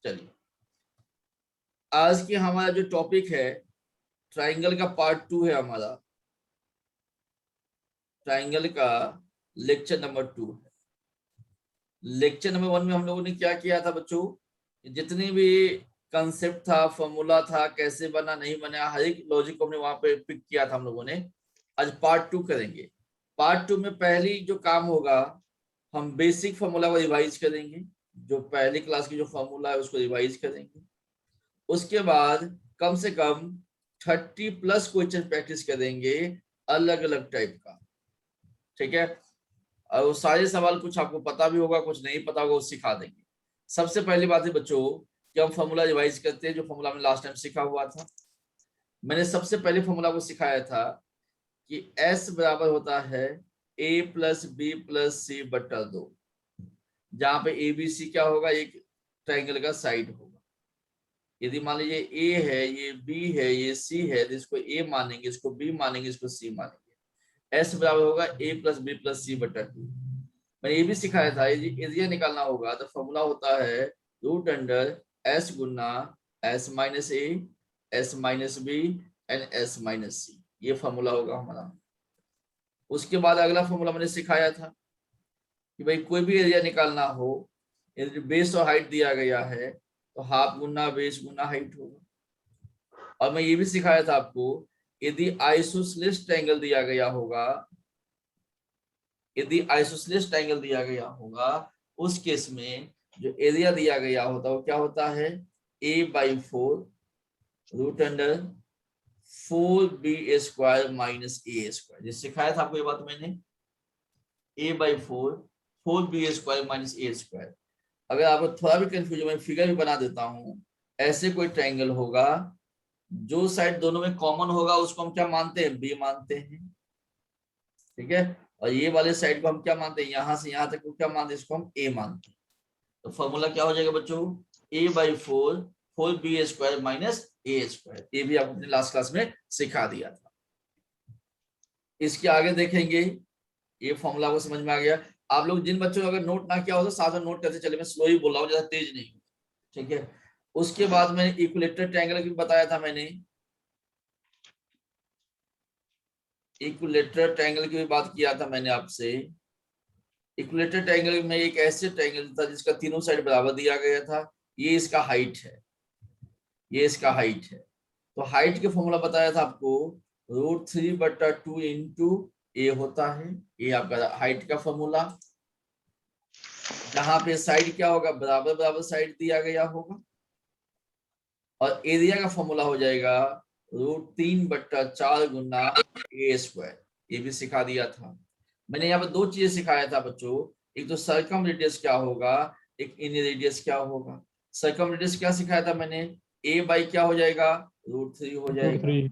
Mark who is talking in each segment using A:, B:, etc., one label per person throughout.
A: चलिए, आज की हमारा जो टॉपिक है ट्राइंगल का पार्ट 2 है हमारा। ट्राइंगल का लेक्चर नंबर 2 है। लेक्चर नंबर 1 में हम लोगों ने क्या किया था बच्चों, जितनी भी कंसेप्ट था, फॉर्मूला था, कैसे बना नहीं बना, हर एक लॉजिक को हमने वहां पे पिक किया था हम लोगों ने। आज पार्ट 2 करेंगे। पार्ट 2 में पहली जो काम होगा, हम बेसिक फॉर्मूला को रिवाइज करेंगे। जो पहली क्लास की जो फॉर्मूला है उसको रिवाइज करेंगे। उसके बाद कम से कम 30+ क्वेश्चन प्रैक्टिस करेंगे अलग अलग टाइप का। ठीक है, और वो सारे सवाल कुछ आपको पता भी होगा, कुछ नहीं पता होगा, वो सिखा देंगे। सबसे पहली बात है बच्चों कि हम फॉर्मूला रिवाइज करते हैं, जो फॉर्मूला हमने लास्ट टाइम सीखा हुआ था। मैंने सबसे पहले फॉर्मूला को सिखाया था कि S बराबर होता है A + B + C बटा 2, जहां पे ABC क्या होगा, एक ट्राइंगल का साइड होगा। यदि मान लीजिए A है, ये B है, ये C है, तो इसको A मानेंगे, इसको B मानेंगे, इसको C मानेंगे। S बराबर होगा A + B + C बटा 2। मैंने ये भी सिखाया था, एरिया निकालना होगा तो फॉर्मूला होता है √S Guna S - A, S - B and S - C। ये फॉर्मूला होगा हमारा। उसके बाद अगला फॉर्मूला मैंने सिखाया था कि भाई कोई भी एरिया निकालना हो, यदि बेस और हाइट दिया गया है तो हाफ गुना बेस गुना हाइट होगा। और मैं ये भी सिखाया था आपको, यदि आइसोसेलेस ट्रायंगल दिया गया होगा, यदि आइसोसेलेस ट्रायंगल दिया गया होगा, उस केस में जो एरिया दिया गया होता है वो क्या होता है, A/4 √4B² - A²। जिस सिखाया था आपको ये बात मैंने, A/4 4B² - A²। अगर आपको थोड़ा भी कंफ्यूजन, मैं फिगर भी बना देता हूं। ऐसे कोई ट्रायंगल होगा, जो साइड दोनों में कॉमन होगा उसको हम क्या मानते हैं, B मानते हैं। ठीक है, और ये वाले साइड को हम क्या मानते हैं, यहां से यहां तक को क्या मानते हैं, इसको हम A मानते हैं। तो फॉर्मूला क्या हो जाएगा बच्चों, A/4 4B² - A²। ये भी आपको अपने लास्ट क्लास में सिखा दिया था। इसके आगे देखेंगे, ये फॉर्मूला को समझ में आ गया। आप लोग जिन बच्चों ने अगर नोट ना किया हो तो साथ में नोट करते चले, मैं स्लो ही बोल रहा हूँ, ज्यादा तेज नहीं। ठीक है, उसके बाद मैंने इक्विलेटरल ट्रायंगल की बताया था। मैंने इक्विलेटरल ट्रायंगल की भी बात किया था मैंने आपसे। इक्विलेटरल ट्रायंगल में एक ऐसे ट्रायंगल था जिसका तीनों साइड बराबर दिया गया था। ये इसका हाइट है, ये इसका हाइट है। तो हाइट के फॉर्मूला बताया था आपको, √3/2 इंटू ए होता है। ये आपका हाइट का फॉर्मूला। जहां पे साइड क्या होगा, बराबर बराबर साइड दिया गया होगा। और एरिया का फॉर्मूला हो जाएगा √3/4 गुना A²। ये भी सिखा दिया था मैंने। यहाँ पर दो चीजें सिखाया था बच्चों, एक तो सर्कम रेडियस क्या होगा, एक इन रेडियस क्या होगा। सर्कम रेडियस क्या सिखाया था मैंने, A/, क्या हो जाएगा, √3 हो जाएगा।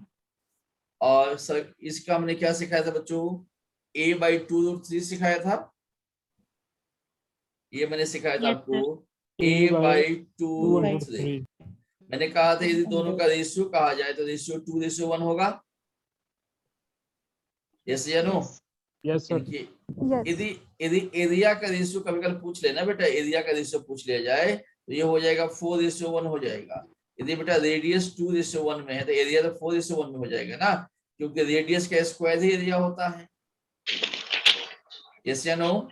A: और सर इसका हमने क्या सिखाया था बच्चों, A/2 √3 सिखाया था। ये मैंने सिखाया था
B: Yes,
A: आपको,
B: sir.
A: A/2
B: 2/3.
A: √3। मैंने कहा था यदि दोनों का रेशियो कहा जाए तो रेशियो 2:1 होगा। यस या नो,
C: यस सर।
A: इनकी
D: यस
A: यदि यदि एरिया का रेशियो कभी कभी पूछ लेना बेटा, एरिया का रेशियो पूछ लिया जाए तो ये हो जाएगा 4:1 हो जाएगा। यदि बेटा रेडियस 2:1 में है तो एरिया तो 4:1 में हो जाएगा ना, क्योंकि रेडियस का स्क्वायर ही एरिया होता है। यस या नो,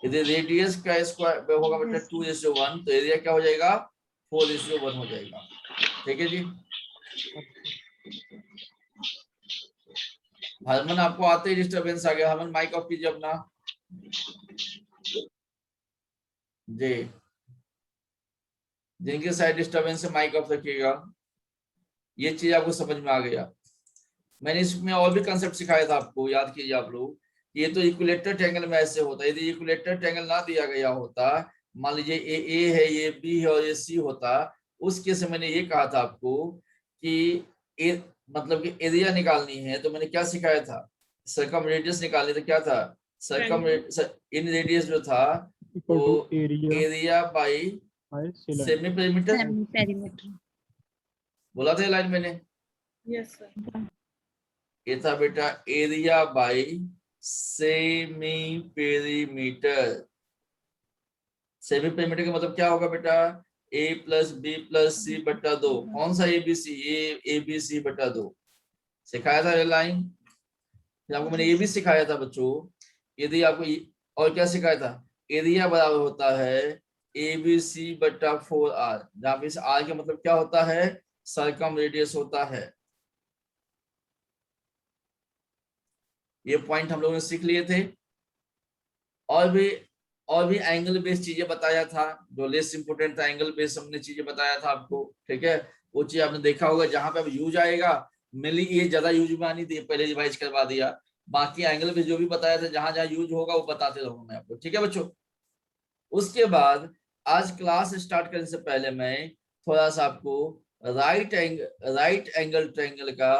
A: यदि रेडियस का स्क्वायर होगा बेटा 2:1 तो एरिया क्या हो जाएगा, 4:1 हो जाएगा। ठीक है जी। हरमन आपको आते ही डिस्टरबेंस आ गया, हरमन माइक ऑफ कीजिए अपना जी। जिनके साइड डिस्टरबेंस से माइक ऑफ रखिएगा। ये चीज आपको समझ में आ गया। मैंने इसमें और भी कंसेप्ट सिखाया था आपको, याद कीजिए आप लोग। ये तो इक्विलेटरल ट्रायंगल में ऐसे होता है। यदि इक्विलेटरल ट्रायंगल ना दिया गया होता, मान लीजिए ये ए है, ये बी है और ये सी होता, उस केस में मैंने ये कहा था आपको कि मतलब कि एरिया निकालनी है तो मैंने क्या सिखाया था, सर्कम रेडियस निकालनी। तो क्या था, सर्कम इन रेडियस जो था
C: इक्वल
A: वो
C: to
A: area by semi perimeter
B: Semi-perimeter.
A: बोला था लाइन मैंने।
B: Yes, sir.
A: ये था बेटा area by semi perimeter. Semi pyramid का मतलब क्या होगा बेटा, a प्लस बी प्लस सी बटा 2। कौन सा A B C, A B C बटा 2 सिखाया था लाइन, आपको मैंने ये भी सिखाया था बच्चों। यदि आपको और क्या सिखाया था, एरिया बराबर होता है ए बी सी बटा 4r, जहां पे इस r का मतलब क्या होता है, सरकम रेडियस होता है। ये पॉइंट हम लोगों ने सीख लिए थे। और भी एंगल बेस्ड चीजें बताया था, जो लेस इंपोर्टेंट था एंगल बेस्ड हमने चीजें बताया था आपको, ठीक है। वो चीज आपने देखा होगा, जहां पे अब यूज आएगा, मेनली ये ज्यादा यूज में आनी थी, पहले रिवाइज करवा दिया। बाकी एंगल बेस्ड जो भी बताया था, जहां जहां यूज होगा वो बताते रहूंगा मैं आपको, ठीक है बच्चों। उसके बाद आज क्लास स्टार्ट करने से पहले मैं थोड़ा सा आपको राइट एंगल ट्रायंगल का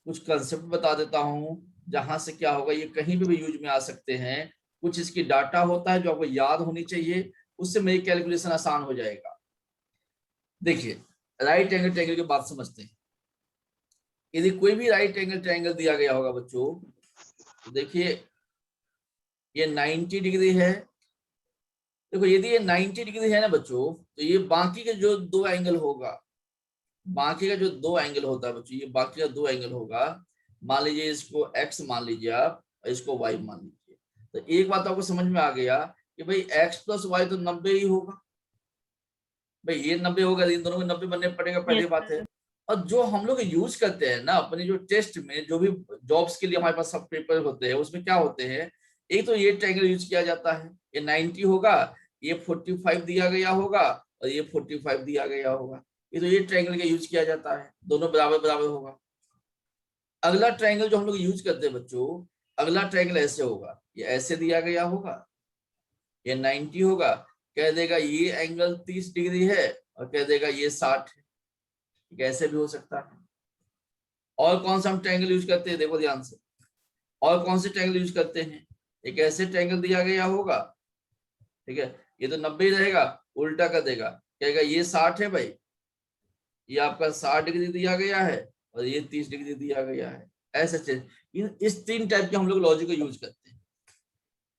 A: कुछ कंसेप्ट बता देता हूं, जहां से क्या होगा, ये कहीं भी यूज में आ सकते हैं। कुछ इसकी डाटा होता है जो आपको याद होनी चाहिए, उससे मेरी कैलकुलेशन आसान हो जाएगा। देखिए, राइट एंगल ट्रायंगल की बात समझते हैं। यदि कोई भी राइट एंगल ट्रायंगल दिया गया होगा बच्चों, तो देखिए ये 90 डिग्री है। देखो यदि ये 90 डिग्री है ना बच्चों, तो ये बाकी के जो दो एंगल होगा, बाकी का जो दो एंगल होता है बच्चों, ये बाकी का दो एंगल होगा, मान लीजिए इसको x मान लीजिए आप, और इसको y मान लीजिए। तो एक बात आपको समझ में आ गया कि भाई x प्लस वाई तो 90 ही होगा, भाई ये 90 होगा, इन दोनों में 90 बनने पड़ेगा, पहली बात है। और जो हम लोग यूज करते हैं ना अपने जो टेस्ट में, जो भी जॉब्स के लिए हमारे पास सब पेपर होते हैं, उसमें क्या होते हैं, एक तो ये ट्रायंगल यूज किया जाता है, ये 90 होगा, ये 45 दिया गया होगा, और ये 45 दिया गया होगा। तो ये ट्रायंगल का यूज किया जाता है, दोनों बराबर बराबर होगा। अगला ट्रायंगल जो हम लोग यूज करते हैं बच्चों, अगला ट्रायंगल ऐसे होगा, ये ऐसे दिया गया होगा, ये 90 होगा, कह देगा ये एंगल 30 डिग्री है, और कह देगा ये 60 है। ऐसे भी हो सकता है। और कौन सा हम ट्रायंगल यूज करते हैं, देखो ध्यान से, और कौन से ट्रायंगल यूज करते हैं, एक ऐसे ट्रायंगल दिया गया होगा, ठीक है, ये तो 90 रहेगा, उल्टा कर देगा, कहेगा ये 60 है भाई, ये आपका 60 डिग्री दिया गया है, और ये 30 डिग्री दिया गया है। ऐसे इस तीन टाइप के हम लोग लॉजिक को यूज करते हैं।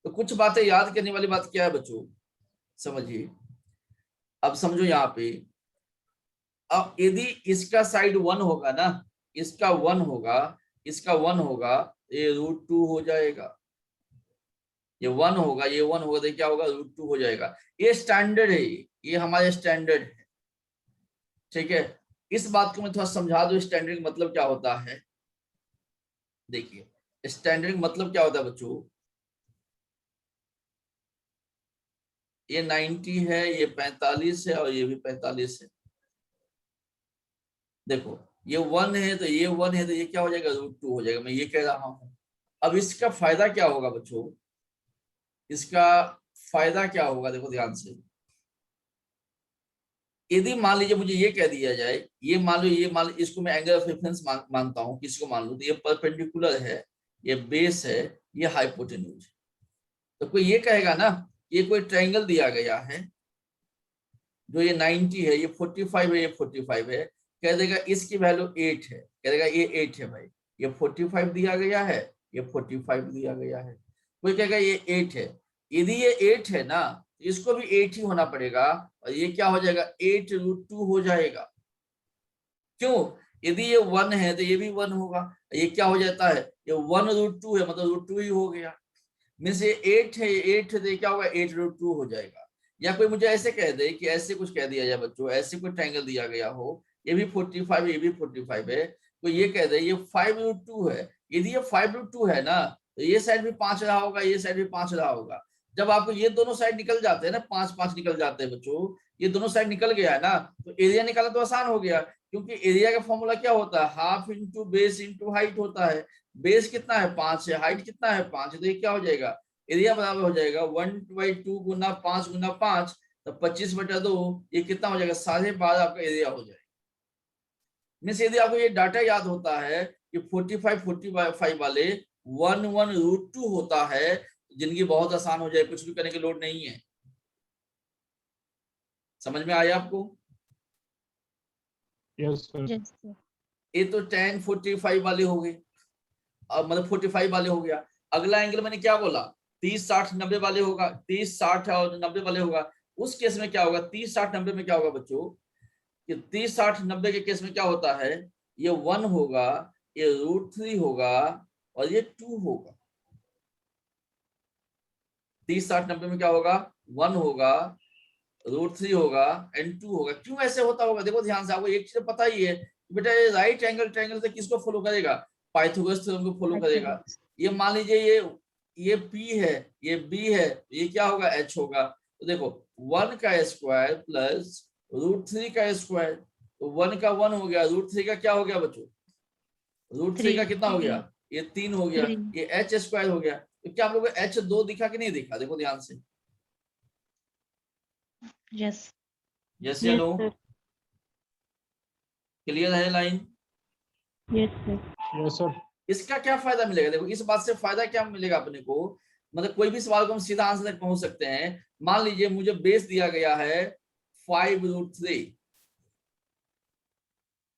A: तो कुछ बातें याद करने वाली बात क्या है बच्चों, समझिए। अब समझो यहाँ पे, अब यदि इसका साइड 1 होगा ना, इसका 1 होगा, इसका 1 होगा, ये √2 हो जाएगा, ये 1 होगा, ये 1 होगा, तो क्या होगा, √2 हो जाएगा। ये स्टैंडर्ड है, ये हमारे स्टैंडर्ड है, ठीक है। इस बात को मैं थोड़ा समझा दूं, स्टैंडर्ड मतलब क्या होता है। देखिए स्टैंडर्ड मतलब क्या होता है बच्चों, ये 90 है, ये 45 है, और ये भी 45 है। देखो ये 1 है, तो ये 1 है, तो ये क्या हो जाएगा, √2 हो जाएगा, मैं ये कह रहा हूं। अब इसका फायदा क्या होगा बच्चों, इसका फायदा क्या होगा, देखो ध्यान से। यदि मान लीजिए मुझे ये कह दिया जाए, ये मान लो, ये मान लो, इसको मैं एंगल ऑफ रेफरेंस मानता हूं, किसी को मान लो, तो ये परपेंडिकुलर है, ये बेस है, ये हाइपोटेन्यूज। तो कोई ये कहेगा ना, ये कोई ट्रायंगल दिया गया है, जो ये 90 है, ये 45 है, ये 45 है, कह देगा इसकी वैल्यू 8 है, कह देगा ये 8 है भाई, ये 45 दिया गया है, ये 45 दिया गया है। कोई कहेगा ये 8 है, यदि ये 8 है ना, तो इसको भी 8 ही होना पड़ेगा, और ये क्या हो जाएगा, 8√2 हो जाएगा। क्यों, यदि ये 1 है तो ये भी 1 होगा, ये क्या हो जाता है, ये 1√2 है, मतलब √2 ही हो गया। मीन्स ये 8 है, ये 8 है, तो ये क्या होगा, 8√2 हो जाएगा। या कोई मुझे ऐसे कह दे कि ऐसे कुछ कह दिया जाए बच्चों, ऐसे कोई ट्रायंगल दिया गया हो, ये भी 45 है, ये भी 45 है, तो ये कह दे ये 5√2 है। यदि ये 5√2 है ना, तो ये साइड भी 5 रहा होगा, ये साइड भी 5 रहा होगा। जब आपको ये दोनों साइड निकल जाते हैं ना, 5 5 निकल जाते हैं बच्चों, ये दोनों साइड निकल गया है ना, तो एरिया निकालना तो आसान हो गया, क्योंकि एरिया का फॉर्मूला क्या होता है, half into base into height होता है। बेस कितना है, 5 है, हाइट कितना है, 5 है, तो ये क्या हो जाएगा, एरिया बराबर हो जाएगा 1/2 गुना 5 गुना 5, तो 25/2, ये कितना हो जाएगा, 12.5 आपका एरिया हो जाएगा। मीन्स यदि आपको ये डाटा याद होता है कि 45 वाले 1 होता है, जिंदगी बहुत आसान हो जाए, कुछ भी करने की लोड नहीं है। समझ में आया आपको?
B: Yes sir.
A: ये तो 10 45 वाले हो गए, अब मतलब 45 वाले हो गया। अगला एंगल मैंने क्या बोला, 30 60 90 वाले होगा, 30 60 और 90 वाले होगा। उस केस में क्या होगा, 30 60 90 में क्या होगा बच्चों कि 30 60 90 के केस में क्या होता है, ये 1 होगा, ये √3 होगा और ये 2 होगा। 30 60 90 में क्या होगा, 1 होगा, √3 होगा एंड 2 होगा। क्यों ऐसे होता होगा, देखो ध्यान से, आपको एक चीज पता ही है बेटा, ये राइट एंगल ट्रायंगल से किसको फॉलो करेगा, पाइथागोरस थ्योरम को फॉलो करेगा। ये मान लीजिए ये P है, ये B है, ये क्या होगा, H होगा। तो देखो 1 का स्क्वायर प्लस √3 का स्क्वायर, तो 1 का 1 हो गया, √3 का क्या हो गया बच्चों, √3 का कितना हो गया, ये 3 हो गया, ये H स्क्वायर हो गया। तो क्या आप लोगों को H2 दिखा कि नहीं दिखा, देखो ध्यान से,
C: यस
A: यस या नो, क्लियर है line.
B: Yes sir.
D: Yes sir.
A: इसका क्या फायदा मिलेगा, देखो इस बात से फायदा क्या मिलेगा अपने को, मतलब कोई भी सवाल को हम सीधा आंसर तक पहुंच सकते हैं। मान लीजिए मुझे बेस दिया गया है 5√3,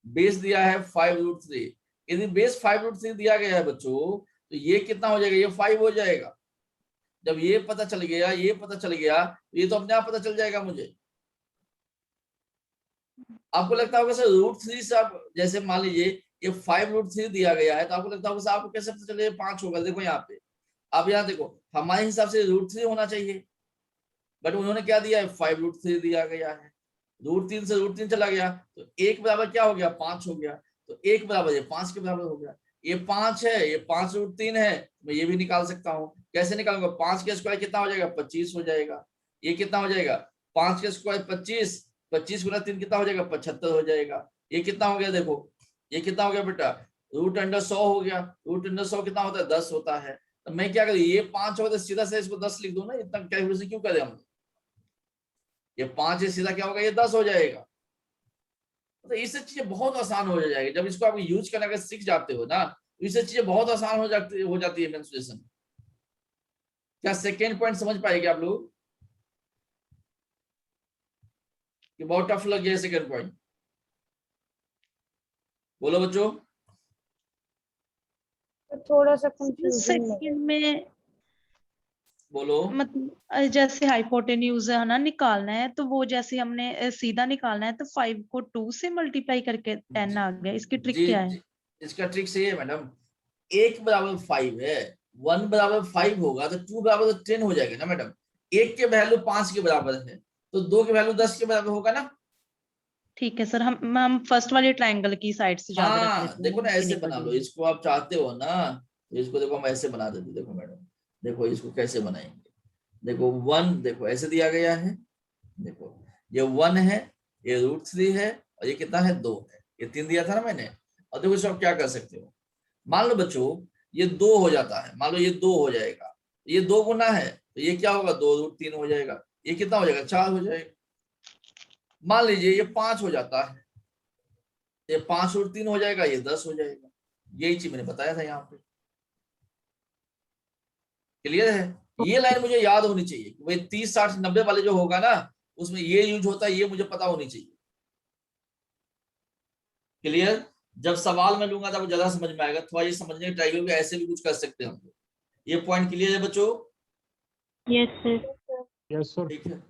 A: बेस दिया है 5√3, यदि बेस 5√3 दिया गया है बच्चों, तो ये कितना हो जाएगा, ये 5 हो जाएगा। जब ये पता चल गया, ये पता चल गया, तो ये तो अपने आप पता चल जाएगा मुझे। आपको लगता होगा सर √3 से आप, जैसे मान लीजिए ये 5√3 दिया गया है, तो आपको लगता होगा सर आपको कैसे पता चले 5 होगा। देखो यहाँ पे, अब यहाँ देखो, हमारे हिसाब से √3 होना चाहिए, बट उन्होंने क्या दिया है, 5√3 दिया गया है। √3 से √3 चला गया, तो 1 बराबर क्या हो गया, 5 हो गया। तो 1 बराबर ये 5 के बराबर हो गया। ये 5 है, ये 5√3 है, मैं ये भी निकाल सकता हूँ। कैसे निकालूंगा, 5 के स्क्वायर कितना हो जाएगा, 25 हो जाएगा। ये कितना हो जाएगा, 5 के स्क्वायर 25, 25 गुना 3 कितना हो जाएगा, 75 हो जाएगा। ये कितना हो गया, देखो ये कितना हो गया बेटा, √100 हो गया। √100 कितना होता है, 10 होता है। तो मैं क्या करूँ, ये 5 होगा तो सीधा से इसको 10 लिख दूं ना, इतना कैलकुलेशन क्यों करें हम। ये 5 है, सीधा क्या होगा, ये 10 हो जाएगा। तो इससे चीजें बहुत आसान हो जाएगी, जब इसको आप यूज करना अगर सीख जाते हो ना, तो इससे चीजें बहुत आसान हो जाती है मेंस्ट्रुएशन। क्या सेकेंड पॉइंट समझ पाएंगे आप लोग, कि बहुत टफ लग गया सेकेंड पॉइंट, बोलो बच्चों।
B: थोड़ा सा कंफ्यूजन
C: सेकंड में
A: बोलो।
C: मतलब जैसे हाइपोटेन्यूज है ना निकालना है, तो वो जैसे हमने सीधा निकालना है, तो 5 को 2 से मल्टीप्लाई करके 10 आ गया। इसकी ट्रिक क्या है?
A: इसका ट्रिक सही है मैडम, 1 बराबर 5 है, 1 बराबर 5 होगा तो 2 बराबर 10 हो जाएगा ना मैडम। 1 के वैल्यू 5 के बराबर है, तो 2 के वैल्यू 10 के बराबर होगा ना।
C: ठीक है सर, हम फर्स्ट वाले ट्रायंगल की साइड से याद रख
A: हाँ
C: लेते हैं,
A: देखो ना,
C: नीचे
A: ऐसे
C: निकल
A: बना लो
C: जाएंगे।
A: इसको, आप चाहते हो ना, तो इसको देखो हम ऐसे बना देते, देखो मैडम, देखो इसको कैसे बनाएंगे। देखो 1, देखो ऐसे दिया गया है, देखो ये 1 है, ये √3 है, और ये कितना है, 2 है, ये 3 दिया था ना मैंने। और देखो इसको आप क्या कर सकते हो, मान लो बच्चों ये 2 हो जाता है, मान लो ये 2 हो जाएगा, ये 2 गुना है, तो ये क्या होगा, 2√3 हो जाएगा। ये कितना हो जाएगा, 4 हो जाएगा। मान लीजिए ये 5 हो जाता है, ये 5√3 हो जाएगा, ये 10 हो जाएगा। यही चीज मैंने बताया था यहाँ पे, क्लियर है। ये लाइन मुझे याद होनी चाहिए, भाई 30 60 90 वाले जो होगा ना, उसमें ये यूज होता है, ये मुझे पता होनी चाहिए। क्लियर, जब सवाल में लूंगा तब ज्यादा समझ में आएगा, थोड़ा ये समझने की ट्राई करोगे, ऐसे भी कुछ कर सकते हैं हम लोग। ये पॉइंट क्लियर है बच्चों।
B: Yes sir.
D: Yes sir.
A: ठीक है,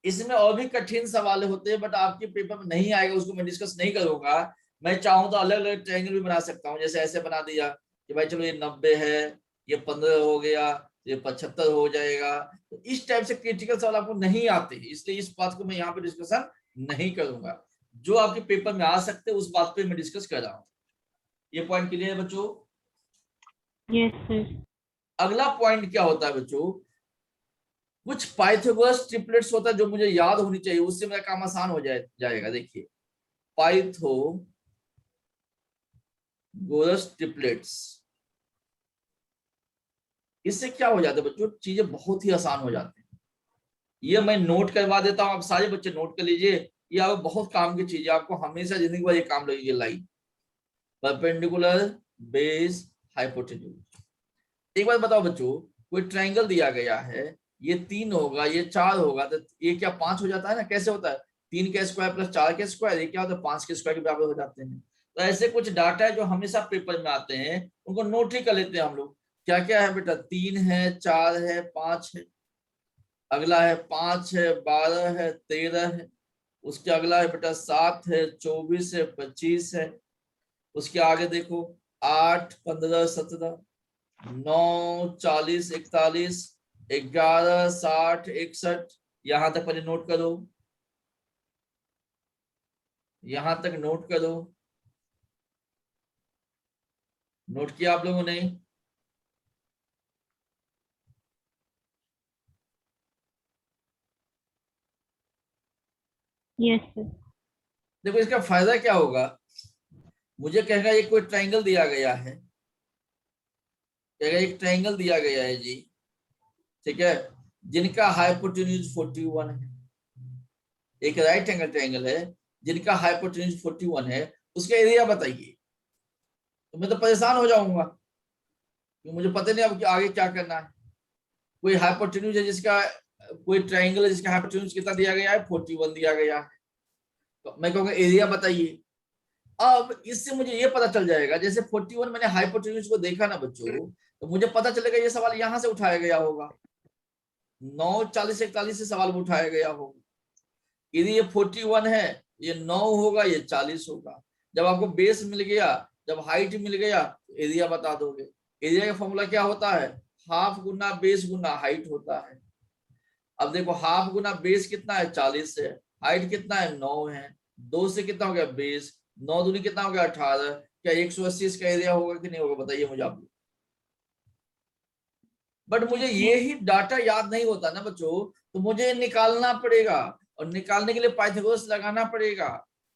A: इसमें और भी कठिन सवाल होते हैं, बट आपके पेपर में नहीं आएगा, उसको मैं डिस्कस नहीं करूंगा। मैं चाहूँ तो अलग अलग ट्रायंगल भी बना सकता हूँ, जैसे ऐसे बना दिया कि भाई चलो ये 90 है, ये 15 हो गया, ये 75 हो जाएगा। तो इस टाइप से क्रिटिकल सवाल आपको नहीं आते, इसलिए इस बात को मैं यहाँ पे डिस्कशन नहीं करूंगा। जो आपके पेपर में आ सकते उस बात पे मैं डिस्कस कर रहा हूँ। ये पॉइंट क्लियर है बच्चों।
B: Yes sir.
A: अगला पॉइंट क्या होता है बच्चों, कुछ पाइथागोरस ट्रिपलेट्स होता है जो मुझे याद होनी चाहिए, उससे मेरा काम आसान हो जाएगा। देखिए पाइथागोरस ट्रिपलेट्स, इससे क्या हो जाता है बच्चों, चीजें बहुत ही आसान हो जाती हैं। ये मैं नोट करवा देता हूं, आप सारे बच्चे नोट कर लीजिए, ये आपको बहुत काम की चीज है, आपको हमेशा जिंदगी भर ये काम लगेगी। Line perpendicular base hypotenuse. एक बात बताओ बच्चों, कोई ट्रायंगल दिया गया है, ये 3 होगा, ये 4 होगा, तो ये क्या 5 हो जाता है ना। कैसे होता है, 3 के स्क्वायर प्लस 4 के स्क्वायर, ये क्या होता है, 5 के स्क्वायर के बराबर हो जाते हैं। तो ऐसे कुछ डाटा है जो हमेशा पेपर में आते हैं, उनको नोट ही कर लेते हैं हम लोग। क्या क्या है बेटा, 3 है, 4 है, 5 है। अगला है 5 है, 12 है, 13 है। उसके अगला है बेटा 7 है, 24 है, 25 है। उसके आगे देखो 8, 15, 17, 9, 40, 41, 11, 60, 61। यहां तक पहले नोट करो, यहां तक नोट करो। नोट किया आप लोगों ने?
B: Yes sir.
A: देखो इसका फायदा क्या होगा, मुझे कहेगा ये कोई ट्रायंगल दिया गया है, कहेगा एक ट्रायंगल दिया गया है जी, ठीक है, जिनका हाइपोटेन्यूज 41 है। एक राइट एंगल ट्रायंगल है जिनका हाइपोटेन्यूज 41 है, उसका एरिया बताइए। तो मैं तो परेशान हो जाऊंगा कि मुझे पता नहीं अब आगे क्या करना है। कोई हाइपोटेन्यूज है जिसका, कोई ट्रायंगल है जिसका हाइपोटेन्यूज कितना दिया गया है, 41 दिया गया है। तो मैं कहूँगा एरिया बताइए। अब इससे मुझे ये पता चल जाएगा, जैसे 41 मैंने हाइपोटेन्यूज को देखा ना बच्चों, तो मुझे पता चलेगा ये सवाल यहां से उठाया गया होगा, 9, 40, 41 से सवाल उठाया गया होगा। यदि ये 41 है, ये 9 होगा, ये 40 होगा। जब आपको बेस मिल गया, जब हाइट मिल गया, तो एरिया बता दोगे। एरिया का फॉर्मूला क्या होता है, हाफ गुना बेस गुना हाइट होता है। अब देखो हाफ गुना बेस कितना है, 40 है, हाइट कितना है, 9 है, 2 से कितना हो गया बेस, 9 दूनी कितना हो गया, 18। क्या 180 इसका एरिया होगा कि नहीं होगा, बताइए मुझे आप। बट मुझे ये ही डाटा याद नहीं होता ना बच्चों, तो मुझे निकालना पड़ेगा, और निकालने के लिए पाइथागोरस लगाना पड़ेगा,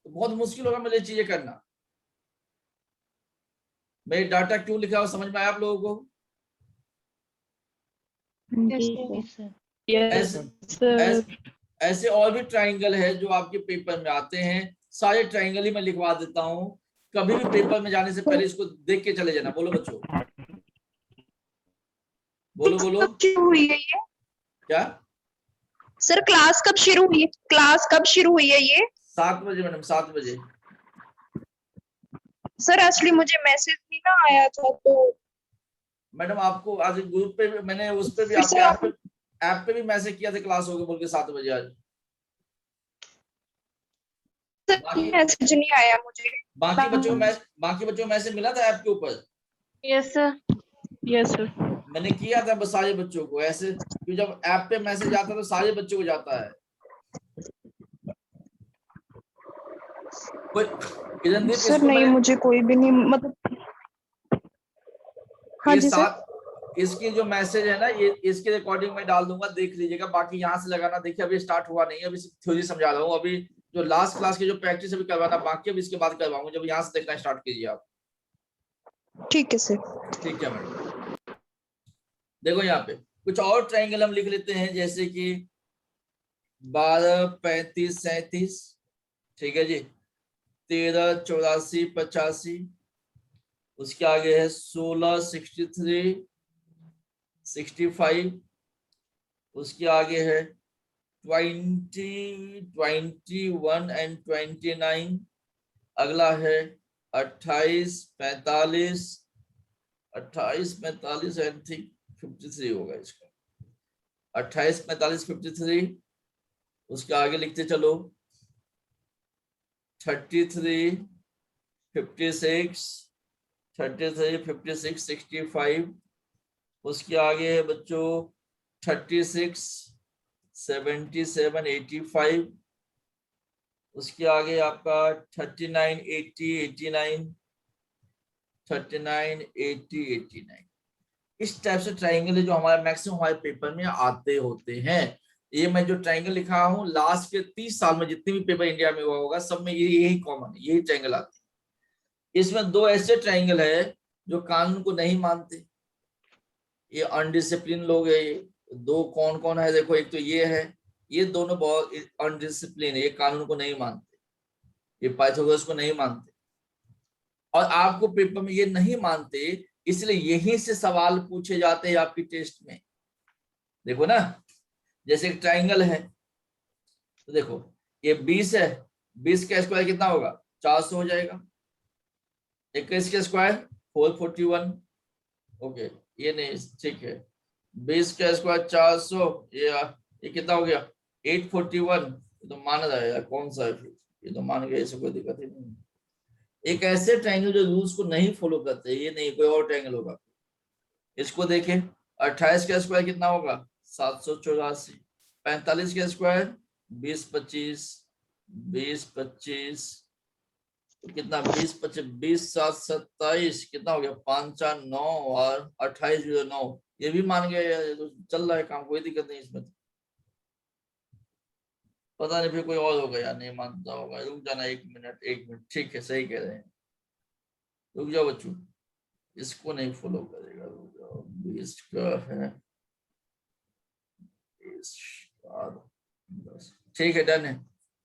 A: तो बहुत मुश्किल होगा मेरे लिए चीजें करना। मेरे डाटा क्यों लिखा हो समझ में आया आप लोगों को?
B: जी सर।
A: ऐसे ऐसे और भी ट्राइंगल है जो आपके पेपर में आते हैं, सारे ट्राइंगल ही मैं लिखवा देता हूँ। कभी भी पेपर में जाने से पहले इसको देख के चले जाना। बोलो बच्चों, बोलो बोलो।
D: कब शुरू हुई है ये?
A: क्या?
D: सर क्लास कब शुरू हुई है? क्लास कब शुरू हुई है ये?
A: 7 बजे मैडम, 7 बजे।
D: सर एक्चुअली मुझे मैसेज नहीं ना आया था, तो
A: मैडम आपको आज ग्रुप पे भी, मैंने उस पे भी,
D: फिर
A: आपके
D: सर
A: ऐप पे भी मैसेज किया था क्लास होगी बोल के 7 बजे आज। बाकी
D: मैसेज नहीं आया मुझे।
A: बाकी बच्चों को मैसेज मिला था ऐप के ऊपर।
B: Yes sir. Yes sir.
A: मैंने किया था बस सारे बच्चों को ऐसे, कि जब ऐप पे मैसेज आता है तो सारे बच्चों को जाता है। किरणदीप
D: सर
A: इसको
D: नहीं,
A: मैंने
D: मुझे कोई भी नहीं, मतलब हाँ
A: ये
D: जी सर।
A: 7 इसकी जो मैसेज है ना, ये इसकी रिकॉर्डिंग में डाल दूंगा, देख लीजिएगा। बाकी यहाँ से लगाना देखिए, अभी स्टार्ट हुआ नहीं है, अभी थ्योरी समझा रहा हूँ। अभी जो लास्ट क्लास की जो प्रैक्टिस अभी करवाना बाकी, अब इसके बाद करवाऊंगा, जब यहाँ से देखना स्टार्ट कीजिए आप।
D: ठीक है सर।
A: ठीक है मैडम। देखो यहाँ पे कुछ और ट्राइंगल हम लिख लेते हैं, जैसे कि 12, 35, 37, ठीक है जी, 13, 84, 85। उसके आगे है 16, 63, 65। उसके आगे है 20, 21 एंड 29। अगला है 28, 45, 28, 45 एंड 53 होगा इसका, 28, 45, 53। उसके आगे लिखते चलो 33, 56, 33, 56, 65। उसके आगे है बच्चों 36, 77, 85। उसके आगे आपका 39, 80, 89, 39, 80, 89। इस टाइप से ट्राइंगल है जो हमारे मैक्सिमम हमारे पेपर में आते होते हैं। ये मैं जो ट्राइंगल लिखा हूँ, लास्ट के 30 साल में जितने भी पेपर इंडिया में हुआ होगा, सब में यही कॉमन है, यही ट्राइंगल आते हैं। इसमें 2 ऐसे ट्राइंगल है जो कानून को नहीं मानते, ये अनडिसिप्लिन लोग है। ये 2 कौन कौन है देखो, एक तो ये है, ये दोनों बहुत अनडिसिप्लिन है, ये कानून को नहीं मानते, ये पाइथागोरस को नहीं मानते, और आपको पेपर में ये नहीं मानते, इसलिए यहीं से सवाल पूछे जाते हैं आपकी टेस्ट में। देखो ना, जैसे एक ट्राइंगल है, तो देखो ये 20 है, 20 का स्क्वायर कितना होगा, 400 हो जाएगा। 21 का स्क्वायर 441, ओके ये नहीं, ठीक है। 20 का स्क्वायर 400, ये ये कितना हो गया 841, तो माना जाएगा। कौन सा है फिर, ये तो मान गया, इससे कोई दिक्कत ही नहीं। एक ऐसे ट्रायंगल जो रूल्स को नहीं फॉलो करते, ये नहीं कोई और ट्रायंगल होगा। इसको देखें, 28 का स्क्वायर कितना होगा 784, 45 का स्क्वायर 20 25, 20 25 कितना 20 25 20 7 27 कितना हो गया 5 4 9 और 28 9, ये भी मान गया। ये तो चल रहा है काम, कोई दिक्कत नहीं इसमें। पता नहीं फिर कोई और होगा या नहीं मानता होगा। रुक जाना 1 मिनट 1 मिनट, ठीक है सही कह रहे हैं। रुक जाओ बच्चों, इसको नहीं फॉलो करेगा। रुक जाओ, 20 का है 20 और 10, ठीक है डन है,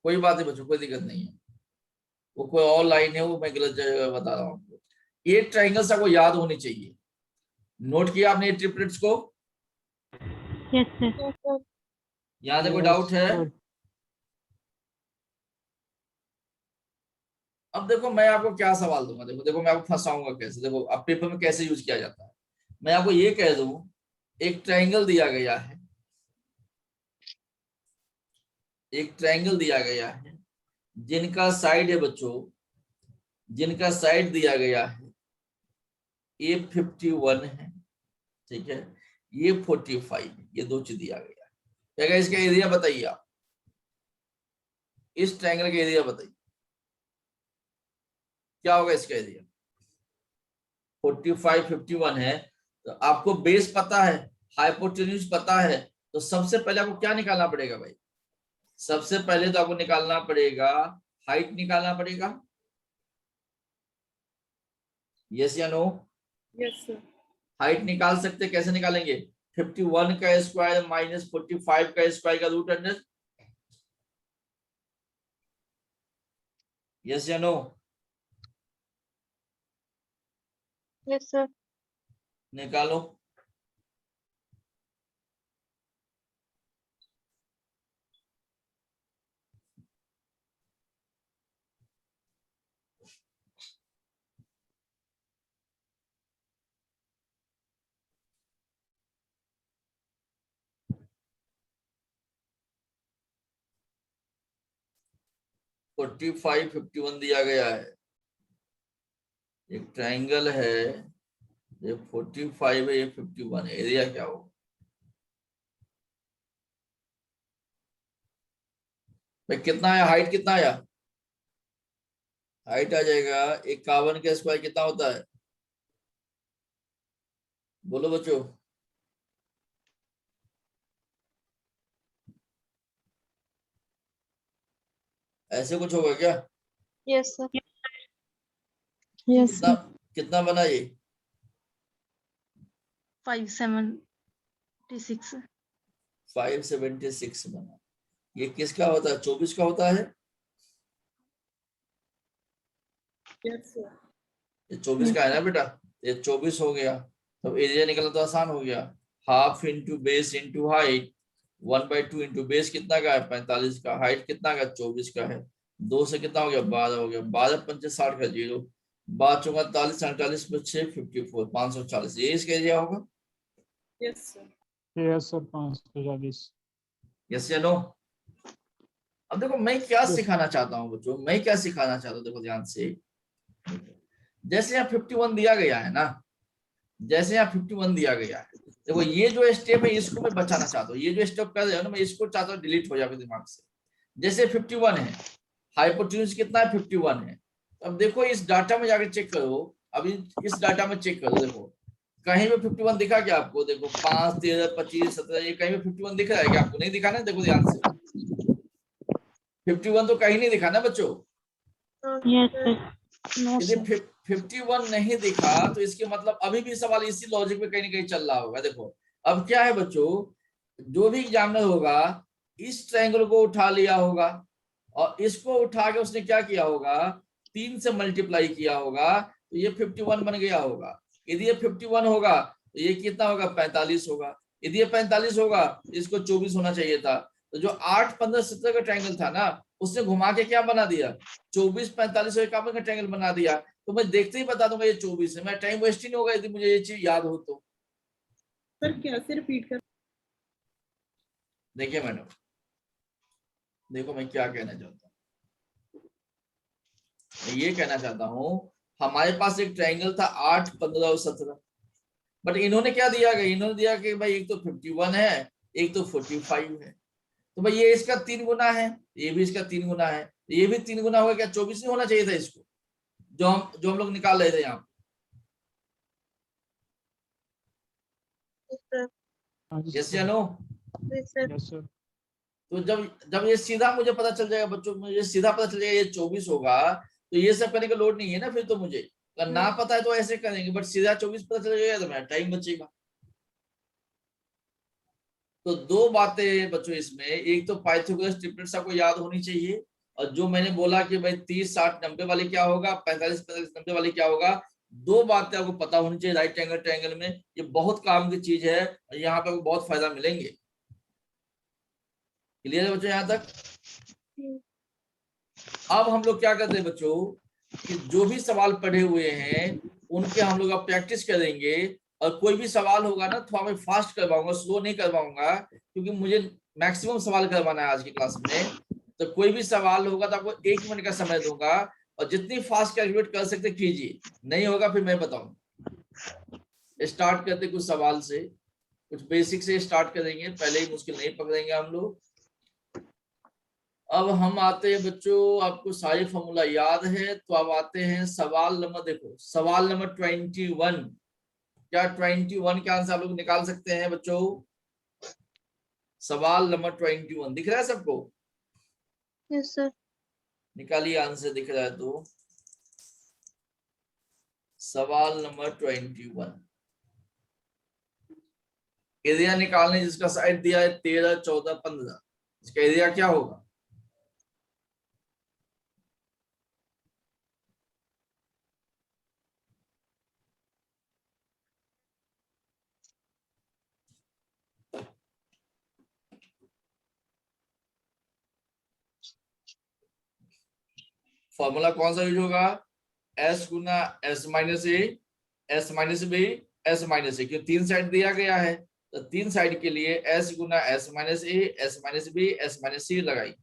A: कोई बात नहीं बच्चों, कोई दिक्कत नहीं है। वो कोई और लाइन है, वो मैं गलत जगह बता रहा हूँ आपको। ये ट्रायंगल्स आपको याद होनी चाहिए। नोट किया आपने ट्रिपलेट्स को?
B: Yes sir.
A: यहाँ से कोई डाउट है? अब देखो मैं आपको क्या सवाल दूंगा, देखो देखो मैं आपको फंसाऊंगा कैसे। देखो अब पेपर में कैसे यूज किया जाता है, मैं आपको ये कह दूं, एक ट्रायंगल दिया गया है, एक ट्रायंगल दिया गया है जिनका साइड है बच्चों, जिनका साइड दिया गया है ये 51 है, ठीक है, ये 45 है, ये दो चीज दिया गया है। क्या इसका एरिया बताइए आप, इस ट्रायंगल का एरिया बताइए क्या होगा इसका एरिया। 45 51 है, तो आपको बेस पता है, हाइपोटेन्यूज पता है, तो सबसे पहले आपको क्या निकालना पड़ेगा भाई? सबसे पहले तो आपको निकालना पड़ेगा हाइट, निकालना पड़ेगा। यस या नो?
B: Yes sir.
A: हाइट निकाल सकते, कैसे निकालेंगे? 51 का स्क्वायर माइनस 45 का स्क्वायर का रूट अंडर। यस या नो?
B: Yes sir.
A: निकालो। फोर्टी 51 दिया गया है, एक ट्रायंगल है, ये 45 है, ये 51 है, एरिया क्या हो? भाई कितना आया, हाइट कितना आया? हाइट आ जाएगा 51 का स्क्वायर कितना होता है? बोलो बच्चों। ऐसे कुछ होगा क्या?
B: Yes sir. यस
A: कितना कितना बना ये?
C: 576।
A: 576 बना। ये किसका होता है? 24 का होता है।
B: Yes sir.
A: ये 24 का है ना बेटा, ये 24 हो गया। तो एरिया निकलना तो आसान हो गया, half into base into height, 1/2 into base कितना का है 45 का, हाइट कितना का 24 का है, 2 से कितना हो गया 12 हो गया, 12 पंचे 60 का 0, 12 चौका 48, 48 में 6 54, 540, ये इसका एरिया होगा।
B: Yes sir.
E: Yes sir 540।
A: Yes या नो? अब देखो मैं क्या सिखाना चाहता हूँ बच्चों, मैं क्या सिखाना चाहता हूँ, देखो ध्यान से। जैसे यहाँ 51 दिया गया है ना, जैसे यहाँ 51 दिया गया है, देखो ये जो स्टेप है इसको मैं बचाना चाहता हूँ, ये जो स्टेप कर रहे हो ना, मैं इसको चाहता हूँ डिलीट हो जाए दिमाग से। जैसे 51 है, हाइपोटेन्यूज कितना है 51 है। अब देखो इस डाटा में जाकर चेक करो, अभी इस डाटा में चेक करो, देखो कहीं पे 51 दिखा क्या आपको? देखो 5 13 25 17, ये कहीं पे 51 दिख रहा है क्या आपको? नहीं दिखा ना, देखो ध्यान से 51 तो कहीं नहीं दिखा ना बच्चों।
B: Yes sir. नो
A: यदि
B: सर।
A: 51 नहीं दिखा तो इसके मतलब अभी भी सवाल इसी लॉजिक में कहीं ना कहीं चल रहा होगा। देखो अब क्या है बच्चों, जो भी एग्जामिनर होगा इस ट्रायंगल को उठा लिया होगा और इसको उठा के उसने क्या किया होगा, 3 से मल्टीप्लाई किया होगा, तो ये 51 बन गया होगा। यदि ये 51 होगा तो ये कितना होगा 45 होगा। यदि ये 45 होगा तो इसको 24 होना चाहिए था। तो जो 8 15 17 का ट्रायंगल था ना, उसने घुमा के क्या बना दिया, 24 45 और 51 का ट्रायंगल बना दिया। तो मैं देखते ही बता दूंगा ये 24 है, मैं टाइम वेस्ट ही नहीं होगा यदि मुझे ये चीज याद हो तो।
B: सर कैसे रिपीट कर?
A: देखिए मैडम, देखो मैं क्या कहना चाहता हूँ। मैं ये कहना चाहता हूँ हमारे पास एक ट्रायंगल था 8, 15 और 17, बट इन्होंने क्या दिया गया, इन्होंने दिया कि भाई एक तो 51 है, एक तो 45 है, तो भाई ये इसका 3 गुना है, ये भी इसका 3 गुना है, ये भी 3 गुना होगा। क्या 24 नहीं होना चाहिए था इसको, जो हम लोग निकाल रहे थे यहाँ?
E: हाँ जी
A: यस
E: सर।
A: या नो?
E: Yes sir.
A: तो जब ये सीधा मुझे पता चल जाएगा बच्चों, मुझे सीधा पता चल जाएगा ये 24 होगा, तो ये सब करने का लोड नहीं है ना फिर तो मुझे। अगर ना पता है तो ऐसे करेंगे, बट सीधा 24 पता चल जाएगा तो मेरा टाइम बचेगा। तो दो बातें बच्चों इसमें, एक तो पाइथागोरस ट्रिपलेट्स आपको याद होनी चाहिए, और जो मैंने बोला कि भाई 30, 60, 90 वाले क्या होगा, 45, 45, 90 वाले क्या होगा, दो बातें आपको पता होनी चाहिए राइट एंगल ट्रायंगल में। ये बहुत काम की चीज है और यहाँ पे आपको बहुत फायदा मिलेंगे। क्लियर है बच्चों यहाँ तक? अब हम लोग क्या करते हैं बच्चों कि जो भी सवाल पढ़े हुए हैं उनके हम लोग अब प्रैक्टिस करेंगे, और कोई भी सवाल होगा ना थोड़ा मैं फास्ट करवाऊंगा, स्लो नहीं करवाऊंगा, क्योंकि मुझे मैक्सिमम सवाल करवाना है आज की क्लास में। तो कोई भी सवाल होगा तो आपको 1 मिनट का समय दूंगा, और जितनी फास्ट कैलकुलेट कर सकते कीजिए, नहीं होगा फिर मैं बताऊंगा। स्टार्ट करते कुछ सवाल से, कुछ बेसिक से स्टार्ट करेंगे, पहले ही मुश्किल नहीं पकड़ेंगे हम लोग। अब हम आते हैं बच्चों, आपको सारे फॉर्मूला याद है, तो अब आते हैं सवाल नंबर, देखो सवाल नंबर 21। क्या 21 का आंसर आप लोग निकाल सकते हैं बच्चों? सवाल नंबर 21 दिख रहा है सबको?
B: Yes sir.
A: निकालिए आंसर, दिख रहा है तो। सवाल नंबर 21, एरिया निकालने जिसका साइड दिया है 13, 14, 15, इसका एरिया क्या होगा? फॉर्मूला कौन सा यूज होगा? एस गुना S minus A, S minus B, S minus A, क्यों 3 साइड दिया गया है, तो 3 साइड के लिए एस गुना S minus A, S minus B, S minus C लगाई।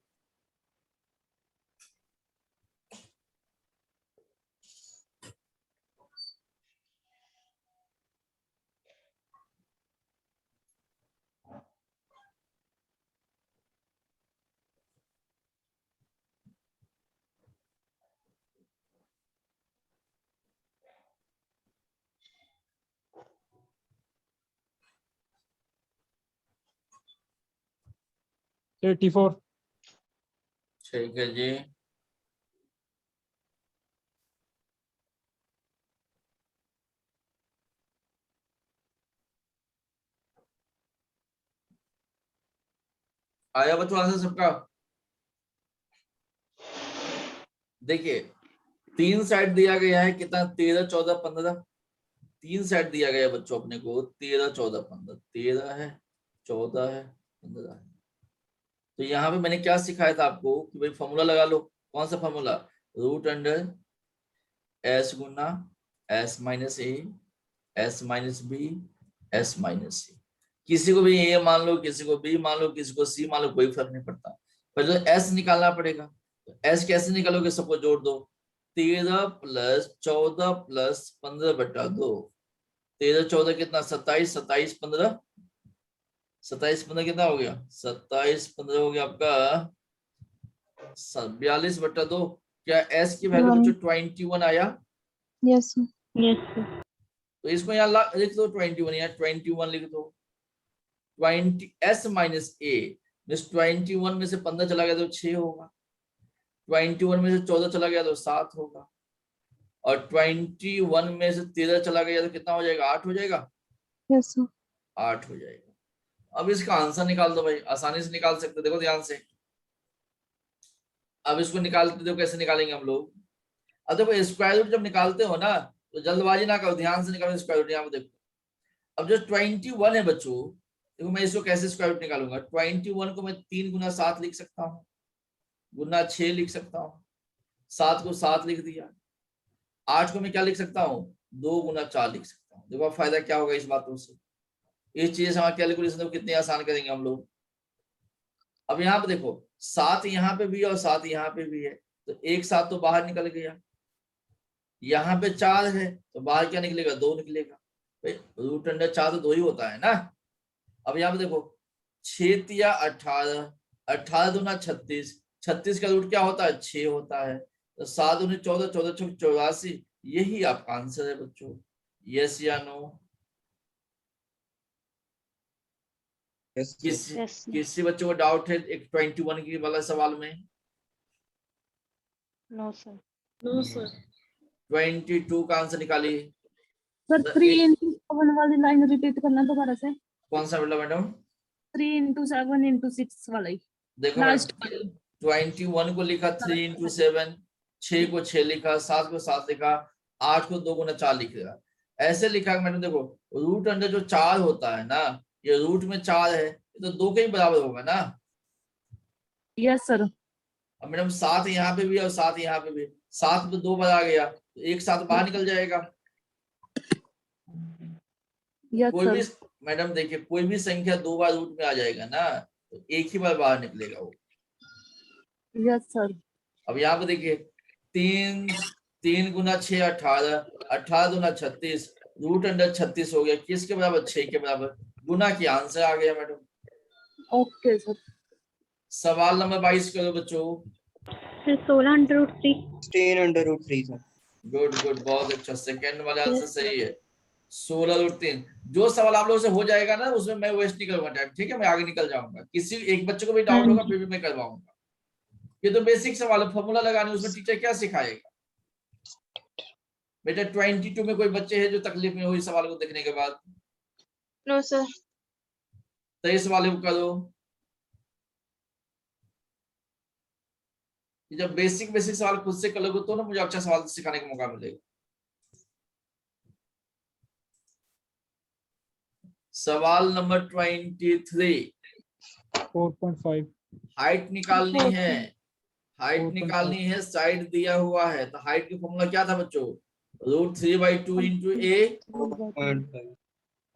E: सर 84।
A: ठीक है जी, आया बच्चों आंसर सबका? देखिए 3 साइड दिया गया है कितना, 13, 14, 15, 3 साइड दिया गया है बच्चों अपने को, 13, 14, 15, 13 है, 14 है, 15 है। तो यहाँ पे मैंने क्या सिखाया था आपको कि भाई फॉर्मूला लगा लो। कौन सा फॉर्मूला? रूट अंडर एस गुना S minus A, S minus B, S minus C. किसी को भी ए मान लो, किसी को बी मान लो, किसी को सी मान लो, कोई फर्क नहीं पड़ता, पर जो एस निकालना पड़ेगा। तो एस कैसे निकालोगे? सबको जोड़ दो, 13 प्लस 14 प्लस 15/2, 13, 14 कितना, 27, 27, 15, 27, 15 कितना हो गया, 27, 15 हो गया आपका 42/2। क्या एस की वैल्यू बच्चों 21 आया?
B: Yes sir.
C: Yes sir.
A: तो इसको यहाँ लिख दो 21, यहाँ 21 लिख दो। 20 एस माइनस ए मीन्स 21 में से 15 चला गया तो 6 होगा, 21 में से 14 चला गया तो 7 होगा, और 21 में से 13 चला गया तो कितना हो जाएगा, 8 हो जाएगा।
B: Yes sir.
A: 8 हो जाएगा। अब इसका आंसर निकाल दो भाई, आसानी से निकाल सकते, देखो ध्यान से। अब इसको निकालते देखो कैसे निकालेंगे हम लोग। अब देखो स्क्वायर रूट जब निकालते हो ना तो जल्दबाजी ना करो, ध्यान से निकालो स्क्वायर रूट। यहाँ पे देखो, अब जो 21 है बच्चों, देखो मैं इसको कैसे स्क्वायर रूट निकालूंगा। 21 को मैं 3 गुना 7 लिख सकता हूँ, गुना 6 लिख सकता हूँ, 7 को 7 लिख दिया, 8 को मैं क्या लिख सकता हूँ, 2 गुना 4 लिख सकता हूँ। देखो फायदा क्या होगा इस बातों से, इस चीज से हमारा कैलकुलेशन कितनी आसान करेंगे हम लोग। अब यहाँ पे देखो 7 यहाँ पे भी है और 7 यहाँ पे भी है, तो एक 7 तो बाहर निकल गया। यहाँ पे 4 है तो बाहर क्या निकलेगा, 2 निकलेगा। रूट अंडर 4 तो 2 ही होता है ना। अब यहाँ पे देखो 6 या 18, 18 दूना 36, 36 का रूट क्या होता है, 6 होता है। तो 7 दूनी 14, 14 छक 84, यही आपका आंसर है बच्चों। यस या नो? किसी बच्चों को डाउट है एक 21 की वाला सवाल में?
C: No sir.
B: No sir.
A: 22 का आंसर निकालिए।
B: सर 3 into 7 वाली लाइन रिपीट करना दोबारा से।
A: कौन सा मतलब मैडम?
B: 3 into 7 into 6 वाला ही।
A: देखो
B: लास्ट
A: 21 को लिखा 3 into 7, 6 को 6 लिखा, 7 को 7 लिखा, 8 को 2 गुना 4 लिख दिया। ऐसे लिखा मैंने। देखो रूट अंडर जो 4 होता है ना, ये रूट में 4 है तो 2 के ही बराबर होगा ना।
B: Yes sir.
A: अब मैडम 7 यहाँ पे भी है और 7 यहाँ पे भी, 7 पे 2 बार आ गया तो एक 7 बाहर निकल जाएगा।
B: यस
A: कोई भी
B: सर।
A: मैडम देखिए, कोई भी संख्या 2 बार रूट में आ जाएगा ना, तो एक ही बार बाहर निकलेगा वो।
B: Yes sir.
A: अब यहाँ पे देखिए 3 गुना 6 18, 18 दूना 36, रूट अंडर 36 हो गया। किसके बराबर, 6 के बराबर। गुना की आंसर आ गया मैडम।
B: Okay sir.
A: सवाल नंबर 22 करो बच्चों।
B: 16 under root 3।
F: 16 under root 3 sir.
A: Good good, बहुत अच्छा। सेकंड वाला आंसर सही है, 16 रूट 3। जो सवाल आप लोगों से हो जाएगा ना, उसमें मैं वेस्ट नहीं करूंगा टाइम, ठीक है? मैं आगे निकल जाऊंगा। किसी एक बच्चे को भी डाउट होगा फिर भी मैं करवाऊंगा। ये तो बेसिक सवाल है, फॉर्मूला लगाने, उसमें टीचर क्या सिखाएगा बेटा? 22 में कोई बच्चे हैं जो तकलीफ में हो इस सवाल को देखने के बाद?
B: No sir.
A: 23 वाले को करो। जब बेसिक बेसिक सवाल खुद से करोगे तो ना मुझे अच्छा सवाल सिखाने का मौका मिलेगा। सवाल नंबर 23,
E: 4.5
A: हाइट निकालनी है। हाइट निकालनी है, साइड दिया हुआ है, तो हाइट की फॉर्मूला क्या था बच्चों? √3/2 इंटू ए।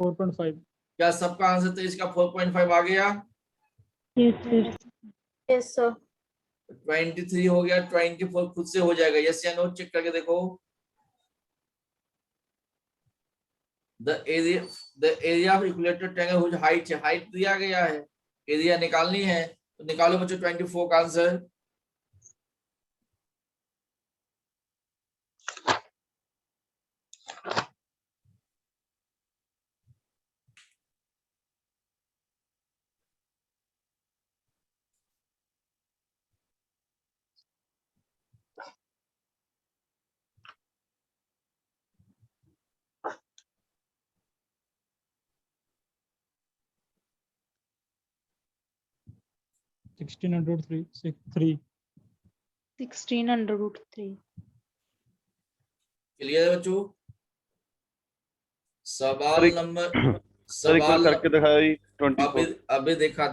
E: 4.5
A: क्या सबका आंसर तो इसका 4.5 आ गया?
B: Yes sir.
A: 23 हो गया, 24 खुद से हो जाएगा। यस या नो? चेक करके देखो। The area of equilateral triangle whose height है, हाइट दिया गया है, एरिया निकालनी है, तो निकालो बच्चों 24 का answer.
E: $16 under root 3
C: 16 under root 3।
A: Clear है बच्चों? सवाल
G: सर,
A: नंबर
G: सर एक बार
A: सवाल
G: करके दिखाई 24।
A: अभी दिखा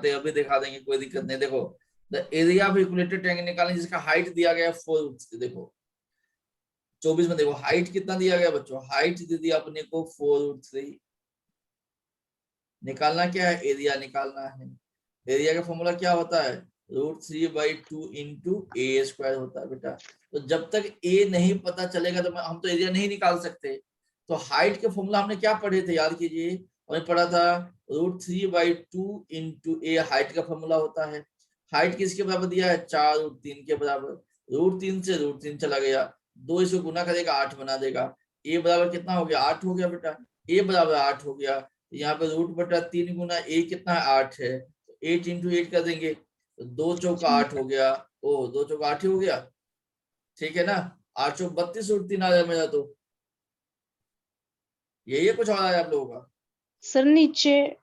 A: देंगे, कोई दिक्कत नहीं। देखो the area of equilateral triangle निकालने, जिसका हाइट दिया गया है 4। देखो 24 में देखो हाइट कितना दिया गया बच्चों? हाइट दे दिया अपने को 4√3। निकालना क्या है? एरिया निकालना है। एरिया का फॉर्मूला क्या होता है? √3/2 इंटू a² होता है बेटा। तो जब तक a नहीं पता चलेगा तो हम तो एरिया नहीं निकाल सकते। तो हाइट के फॉर्मूला हमने क्या पढ़े थे, याद कीजिए। हमने पढ़ा था √3/2 इंटू a, हाइट का फॉर्मूला होता है। हाइट किसके बराबर दिया है? 4√3 के बराबर। √3 से √3 चला गया, 2 इसको गुना करेगा 8 बना देगा। a बराबर कितना हो गया? 8 हो गया बेटा। a बराबर 8 हो गया, यहाँ पे √3 गुना a कितना है? 8 है। 8 इंटू 8 कर देंगे तो 2 चौका 8 हो गया। ओ 2 चौका 8 ही हो गया, ठीक है ना? 8 चौक 32 √3 आ गया मेरा। तो यही है, कुछ और आया आप लोगों का?
C: सर नीचे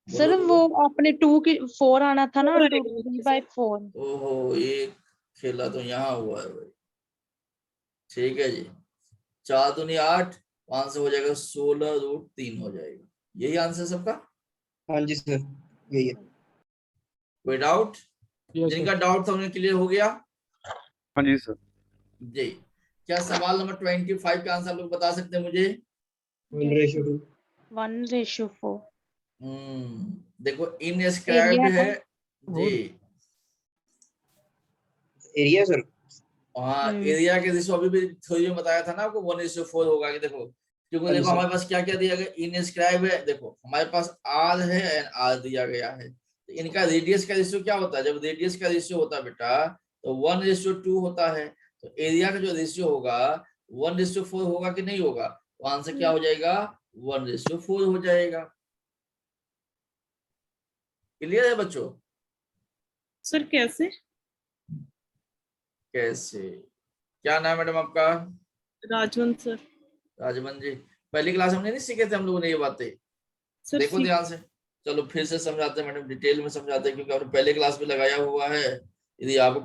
C: सर वो आपने 2 की 4 आना था ना, √3/4।
A: ओहो, ये खेला तो यहाँ हुआ है भाई। ठीक है जी, 4 दूनी 8, 5 से हो जाएगा 16√3 हो जाएगा। यही आंसर सबका?
F: हाँ जी सर, यही है।
A: कोई डाउट?
E: Yes,
A: जिनका
E: sir.
A: डाउट था उन्हें क्लियर हो गया
G: हाँ जी सर।
A: जी। क्या सवाल नंबर 25 का आंसर लोग बता सकते हैं मुझे?
F: 1/2।
C: 1/4।
A: देखो इनस्क्राइब्ड
D: Area
A: है जी।
F: Area sir.
A: हाँ, एरिया के रेशियो अभी भी थ्योरी में बताया था ना आपको 1:4 होगा कि देखो, क्योंकि
F: हाँ जी
A: देखो
F: सर।
A: हमारे पास क्या क्या दिया गया, इनस्क्राइब है, देखो हमारे पास आर है एंड आर दिया गया है। तो इनका रेडियस का रेशियो क्या होता है, जब रेडियस का रेशियो होता है बेटा तो 1:2 होता है। तो एरिया का जो रेशियो होगा 1:4 होगा कि नहीं होगा, तो आंसर क्या हो जाएगा, 1:4 हो जाएगा। क्लियर है बच्चों?
H: सर कैसे?
A: कैसे, क्या नाम है मैडम आपका?
H: राजवंत सर।
A: राजमन जी, पहली क्लास हमने नहीं सीखे थे हम लोगों ने ये बातें?
H: सर
A: देखो ध्यान से, चलो फिर से समझाते हैं मैडम, डिटेल में समझाते हैं, क्योंकि आपने पहले क्लास में लगाया हुआ है। यदि आपको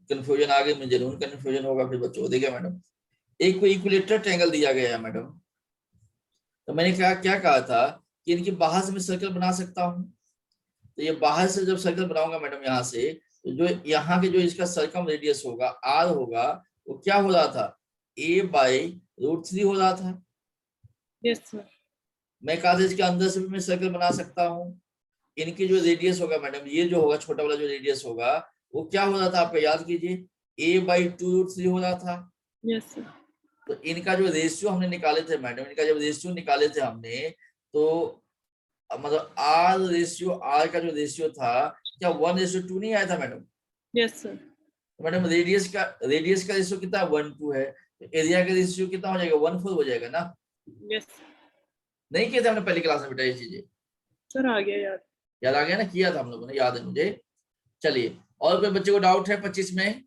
A: कंफ्यूजन आगे में जरूर कंफ्यूजन होगा फिर बच्चों। देखिए मैडम, एक कोई इक्विलेटरल ट्रायंगल दिया गया है मैडम, तो मैंने क्या कहा था कि इनके बाहर से मैं सर्कल बना सकता हूँ। तो ये बाहर से जब सर्कल बनाऊंगा मैडम यहाँ से, तो जो यहाँ के जो इसका सर्कम रेडियस होगा आर होगा, वो क्या हो रहा था, a/√3 हो रहा था।
H: Yes sir.
A: मैं कहा था इसके अंदर से भी मैं सर्कल बना सकता हूँ। इनकी जो रेडियस होगा मैडम, ये जो होगा छोटा वाला जो रेडियस होगा, वो क्या हो रहा था आपका याद कीजिए, a/2√3 हो रहा था।
H: Yes sir.
A: तो इनका जो रेशियो हमने निकाले थे मैडम, इनका जब रेशियो निकाले थे हमने, तो मतलब r का जो रेशियो था क्या 1:2 नहीं आया था मैडम?
H: Yes sir.
A: तो मैडम रेडियस का रेशियो कितना 1:2 है, तो एरिया का रेशियो कितना हो जाएगा 1/4 हो जाएगा ना।
H: यस
A: नहीं किया था हमने पहली क्लास में बेटा ये चीजें?
H: सर आ गया यार।
A: याद आ गया ना, किया था हम लोगों ने, याद है मुझे। चलिए, और कोई बच्चे को डाउट है 25 में?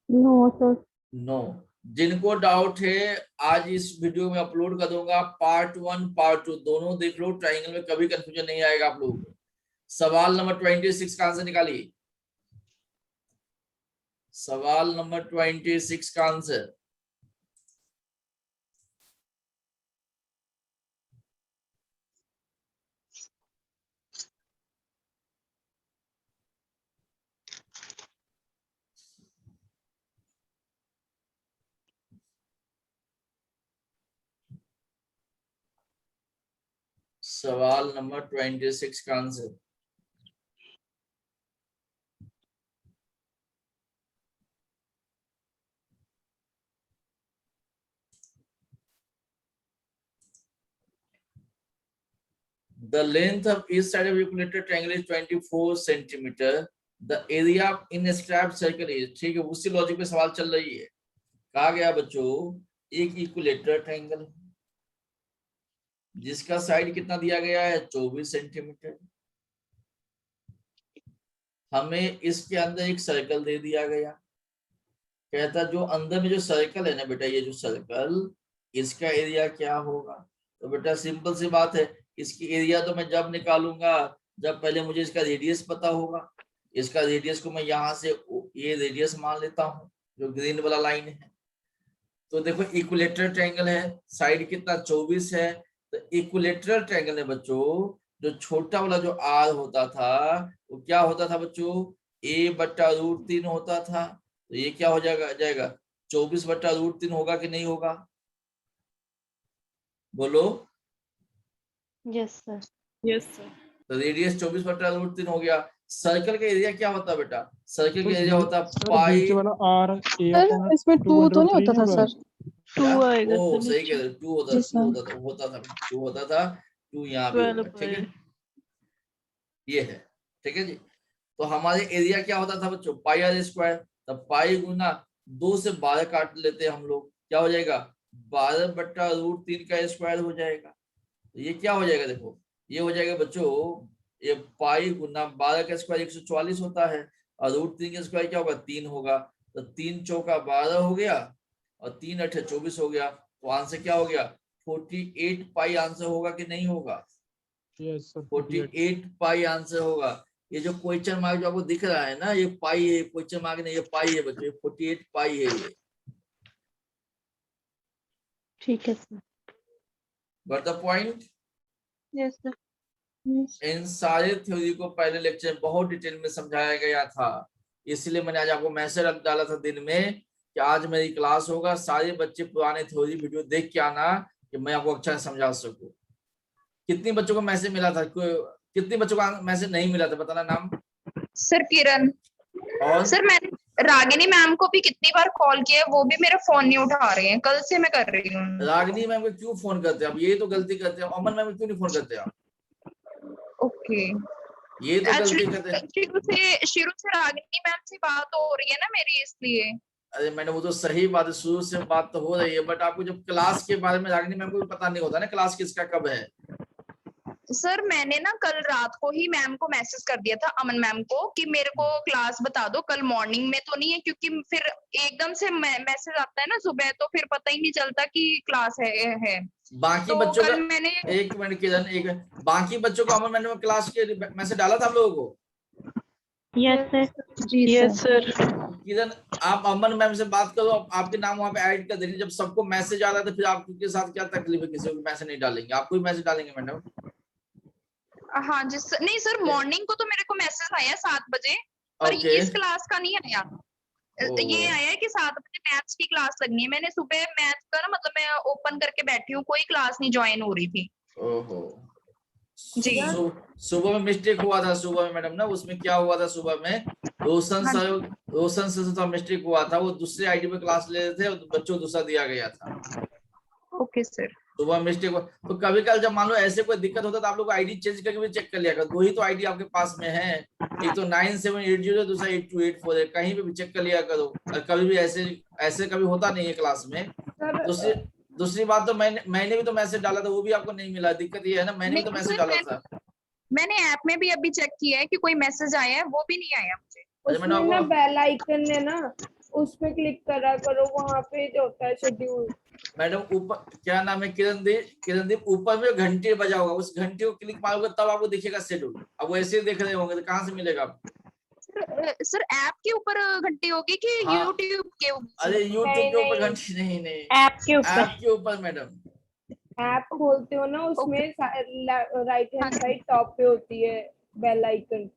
B: No sir.
A: नो। जिनको डाउट है आज इस वीडियो में अपलोड कर दूंगा, पार्ट 1 पार्ट 2 दोनों देख लो, ट्रायंगल में कभी कंफ्यूजन नहीं आएगा आप लोगों को। सवाल नंबर 26 का आंसर निकालिए, सवाल नंबर 26 का आंसर। सवाल नंबर 26 का answer. The length of each side of equilateral triangle is 24 centimeter. The area of inscribed circle is, ठीक है, उसी लॉजिक पे सवाल चल रही है। कहा गया बच्चों, एक इक्विलेटरल ट्रायंगल है जिसका साइड कितना दिया गया है 24 सेंटीमीटर। हमें इसके अंदर एक सर्कल दे दिया गया, कहता जो अंदर में जो सर्कल है ना बेटा, ये जो सर्कल, इसका एरिया क्या होगा। तो बेटा सिंपल सी बात है, इसकी एरिया तो मैं जब निकालूंगा जब पहले मुझे इसका रेडियस पता होगा। इसका रेडियस को मैं यहाँ से ये रेडियस मान लेता हूँ जो ग्रीन वाला लाइन है। तो देखो इक्विलेटरल ट्रायंगल है, साइड कितना 24 है। तो इक्विलेटरल ट्रायंगल है बच्चों, जो छोटा वाला जो आर होता था वो क्या होता था बच्चों, a/√3 होता था। तो ये क्या हो जाएगा 24/√3 होगा कि नहीं होगा, बोलो।
C: Yes sir.
H: Yes sir.
A: तो रेडियस 24/√3 हो गया। सर्कल का एरिया क्या होता है बेटा, सर्कल का
E: सर,
A: एरिया होता है
E: सर
A: पाई।
E: बीच वाला r
B: सर इसमें 2 तो नहीं होता था सर?
H: 2 आएगा
A: ओ
H: सर
A: सही
H: नीचे।
A: कह रहे, 2 होता
B: जी
A: था,
B: सर।
A: 2 होता था, 2 यहाँ भी
H: 12
A: होगा, ठीक है।
H: पाई।
A: ये है, ठीक है जी। तो हमारे एरिया क्या होता था बच्चों, πr²। तब पाई गुना 2 से 12 काट लेते हैं हम लोग, क्या हो जाएगा 12/√3 का स्क्वायर हो जाएगा। तो ये क्या हो जाएगा, देखो ये हो जाएगा बच्चों, ये पाई गुना 12 का स्क्वायर 144 होता है, और √3 का स्क्वायर क्या होगा 3 होगा। तो 3 चौका 12 हो गया और 3 8 24 हो गया। तो आंसर क्या हो गया 48 पाई आंसर होगा कि नहीं होगा,
E: यस सर
A: 48 पाई आंसर होगा। ये जो क्वेश्चन मार्क जो आपको दिख रहा है ना, ये पाई है, क्वेश्चन मार्क नहीं, ये पाई है बच्चों, 48 पाई है ये।
C: ठीक है sir.
A: But the point,
B: yes sir.
A: इन सारे थ्योरी को पहले लेक्चर में बहुत डिटेल में समझाया गया था, इसलिए मैंने आज आपको मैसेज डाला था दिन में कि आज मेरी क्लास होगा, सारे बच्चे पुराने थ्योरी वीडियो देख के आना कि मैं आपको अच्छा समझा सकूं। कितनी बच्चों को मैसेज मिला था, कितनी बच्चों को मैसेज नहीं मिला था, बताना नाम।
D: सर किरण।
A: और
D: सर मैंने रागिनी मैम को भी कितनी बार कॉल किया है, वो भी मेरा फोन नहीं उठा रहे हैं, कल से मैं कर रही हूँ।
A: रागिनी मैम को क्यों फोन करते हैं आप, ये तो गलती करते हैं। अमन मैम को क्यों नहीं फोन करते आप,
D: ओके।
A: ये तो गलती करते हैं।
D: एक्चुअली शुरू से रागिनी मैम से बात हो रही है ना मेरी, इसलिए।
A: अरे मैंने वो तो सही बात है, शुरू से बात तो हो रही है, बट आपको जब क्लास के बारे में रागिनी मैम को भी पता नहीं होता ना क्लास किसका कब है।
D: सर मैंने ना कल रात को ही मैम को मैसेज कर दिया था, अमन मैम को, कि मेरे को क्लास बता दो, कल मॉर्निंग में तो नहीं है, क्योंकि फिर एकदम से मैसेज आता है ना सुबह, तो फिर पता ही नहीं चलता कि क्लास है।
A: बाकी
D: तो
A: बच्चों
D: कल
A: का
D: मैंने
A: एक मिनट किरण, एक मिनट। बाकी बच्चों को अमन मैम ने क्लास के मैसेज डाला था आप लोगों को।
H: Yes sir.
B: जी
H: यस
B: सर।
H: सर।
A: किरण आप अमन मैम से बात करो, आपके नाम वहां पे ऐड कर देंगे। जब सबको मैसेज आ रहा है तो फिर आपके साथ क्या तकलीफ है, किसी को मैसेज नहीं डालेंगे, आपको भी मैसेज डालेंगे मैडम।
D: हाँ जी सर। नहीं सर, मॉर्निंग को तो मेरे को मैसेज आया 7 बजे, पर
A: ओके।
D: इस क्लास का नहीं आया। ये आया है कि 7 बजे मैथ्स की क्लास लगनी है। मैंने सुबह मैथ्स का ना, मतलब मैं ओपन करके बैठी हूँ, कोई क्लास नहीं ज्वाइन हो रही थी।
A: ओहो
D: जी।
A: सुबह में मिस्टेक हुआ था, सुबह में मैडम ना, उसमें क्या हुआ था, सुबह में रोशन
D: हाँ
A: सर से तो मिस्टेक हुआ था, वो दूसरे आईडी पे क्लास ले रहे थे और बच्चों को दूसरा दिया गया था।
D: Okay sir.
A: सुबह मिस्टेक हुआ तो कभी कल जब मान लो ऐसे कोई दिक्कत होता तो आप लोग आईडी चेंज करके भी चेक कर लिया करो। 2 ही तो आईडी आपके पास में है, एक तो 9780, दूसरा 8284 है, कहीं पे भी चेक कर लिया करो। और कभी भी ऐसे कभी होता नहीं है क्लास में। दूसरी बात तो मैंने भी तो मैसेज डाला था, वो भी आपको नहीं मिला। दिक्कत ये है ना, मैंने भी तो
D: नहीं
A: मैसेज
D: सर,
A: डाला था।
D: मैंने ऐप में भी अभी चेक किया है कि कोई मैसेज आया है, वो भी नहीं आया मुझे।
A: अरे मैंने
I: उसमें ना
A: आपको
I: बेल आइकन है ना, उस पे क्लिक करा करो, वहां पे जो होता है शेड्यूल।
A: मैडम ऊपर क्या नाम है, किरणदीप ऊपर में घंटे बजा होगा, उस घंटे को क्लिक मारोगे तब आपको दिखेगा शेड्यूल। अब वो ऐसे देख रहे होंगे तो कहाँ से मिलेगा आपको।
D: सर ऐप के ऊपर घंटी होगी कि
A: हाँ।
D: यूट्यूब के ऊपर?
A: अरे यूट्यूब के ऊपर
I: नहीं।
A: घंटी नहीं,
H: ऐप के ऊपर।
A: ऐप के ऊपर मैडम।
I: ऐप खोलते हो ना, उसमें राइट हैंड साइड टॉप पे होती है बेल आइकन।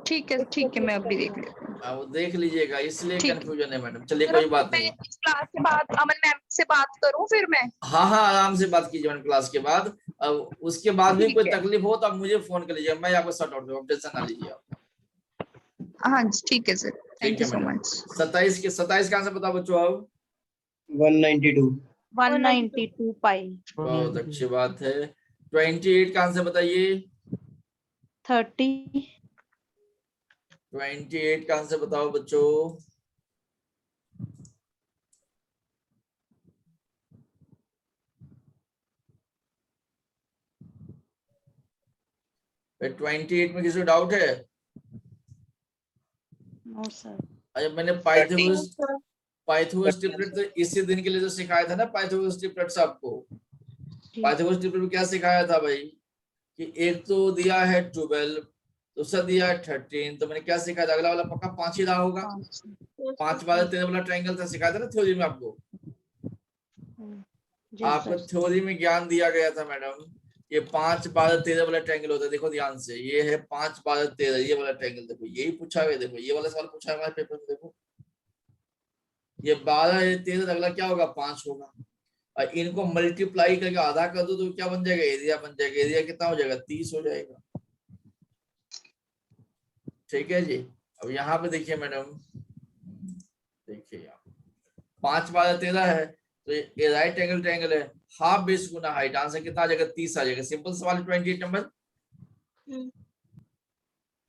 D: ठीक है, मैं अभी देख लेती हूँ।
A: वो देख लीजिएगा, इसलिए
D: ठीक।
A: कंफ्यूजन है मैडम। चलिए
D: सर,
A: कोई
D: अब
A: बात
D: मैं
A: नहीं।
D: इस क्लास के बाद अमन मैम से बात करूं फिर मैं?
A: हाँ आराम से बात कीजिए मैडम क्लास के बाद। अब उसके बाद भी
D: ठीक
A: कोई
D: है।
A: तकलीफ हो तो आप मुझे फोन कर लीजिए, मैं आपको सॉर्ट आउट करूंगा, टेंशन ना लीजिए आप।
D: हाँ जी ठीक है sir, thank you so much.
A: 27 कहाँ से बताओ बच्चों आप?
F: 192।
C: 192 पाई।
A: बहुत अच्छी बात है। 28 कहाँ से बताइए?
C: 30।
A: 28 कहाँ से बताओ बच्चों? फिर 28 में किसी को डाउट है?
C: No sir.
A: अच्छा मैंने पाइथागोरस ट्रिपलेट तो इसी दिन के लिए तो सिखाया था ना, पाइथागोरस ट्रिपलेट्स आपको। पाइथागोरस ट्रिपलेट में क्या सिखाया था भाई, कि एक तो दिया है 12, दूसरा दिया है 13, तो मैंने क्या सिखाया था, अगला वाला पक्का 5 ही रहा होगा। 5 वाला 13 वाला ट्रायंगल था, सिखाया था ना थ्योरी में आपको। आपको थ्योरी में ज्ञान दिया गया था मैडम, ये 5 12 13 वाला ट्रायंगल होता है। देखो ध्यान से, ये है 5 12 13, ये वाला ट्रायंगल देखो, यही पूछा है। देखो ये वाला सवाल पूछा है हमारे पेपर में। देखो ये 12 ये 13, अगला क्या होगा 5 होगा। और इनको मल्टीप्लाई करके आधा कर दो तो क्या बन जाएगा, एरिया बन जाएगा। एरिया कितना हो जाएगा, 30 हो जाएगा। ठीक है जी। अब यहाँ पे देखिए मैडम, देखिए यहाँ 5 12 13 है, तो ये राइट एंगल ट्रायंगल है, हाफ बेस गुना हाइट, आंसर कितना आ जाएगा, 30 आ जाएगा। सिंपल सवाल 28 नंबर।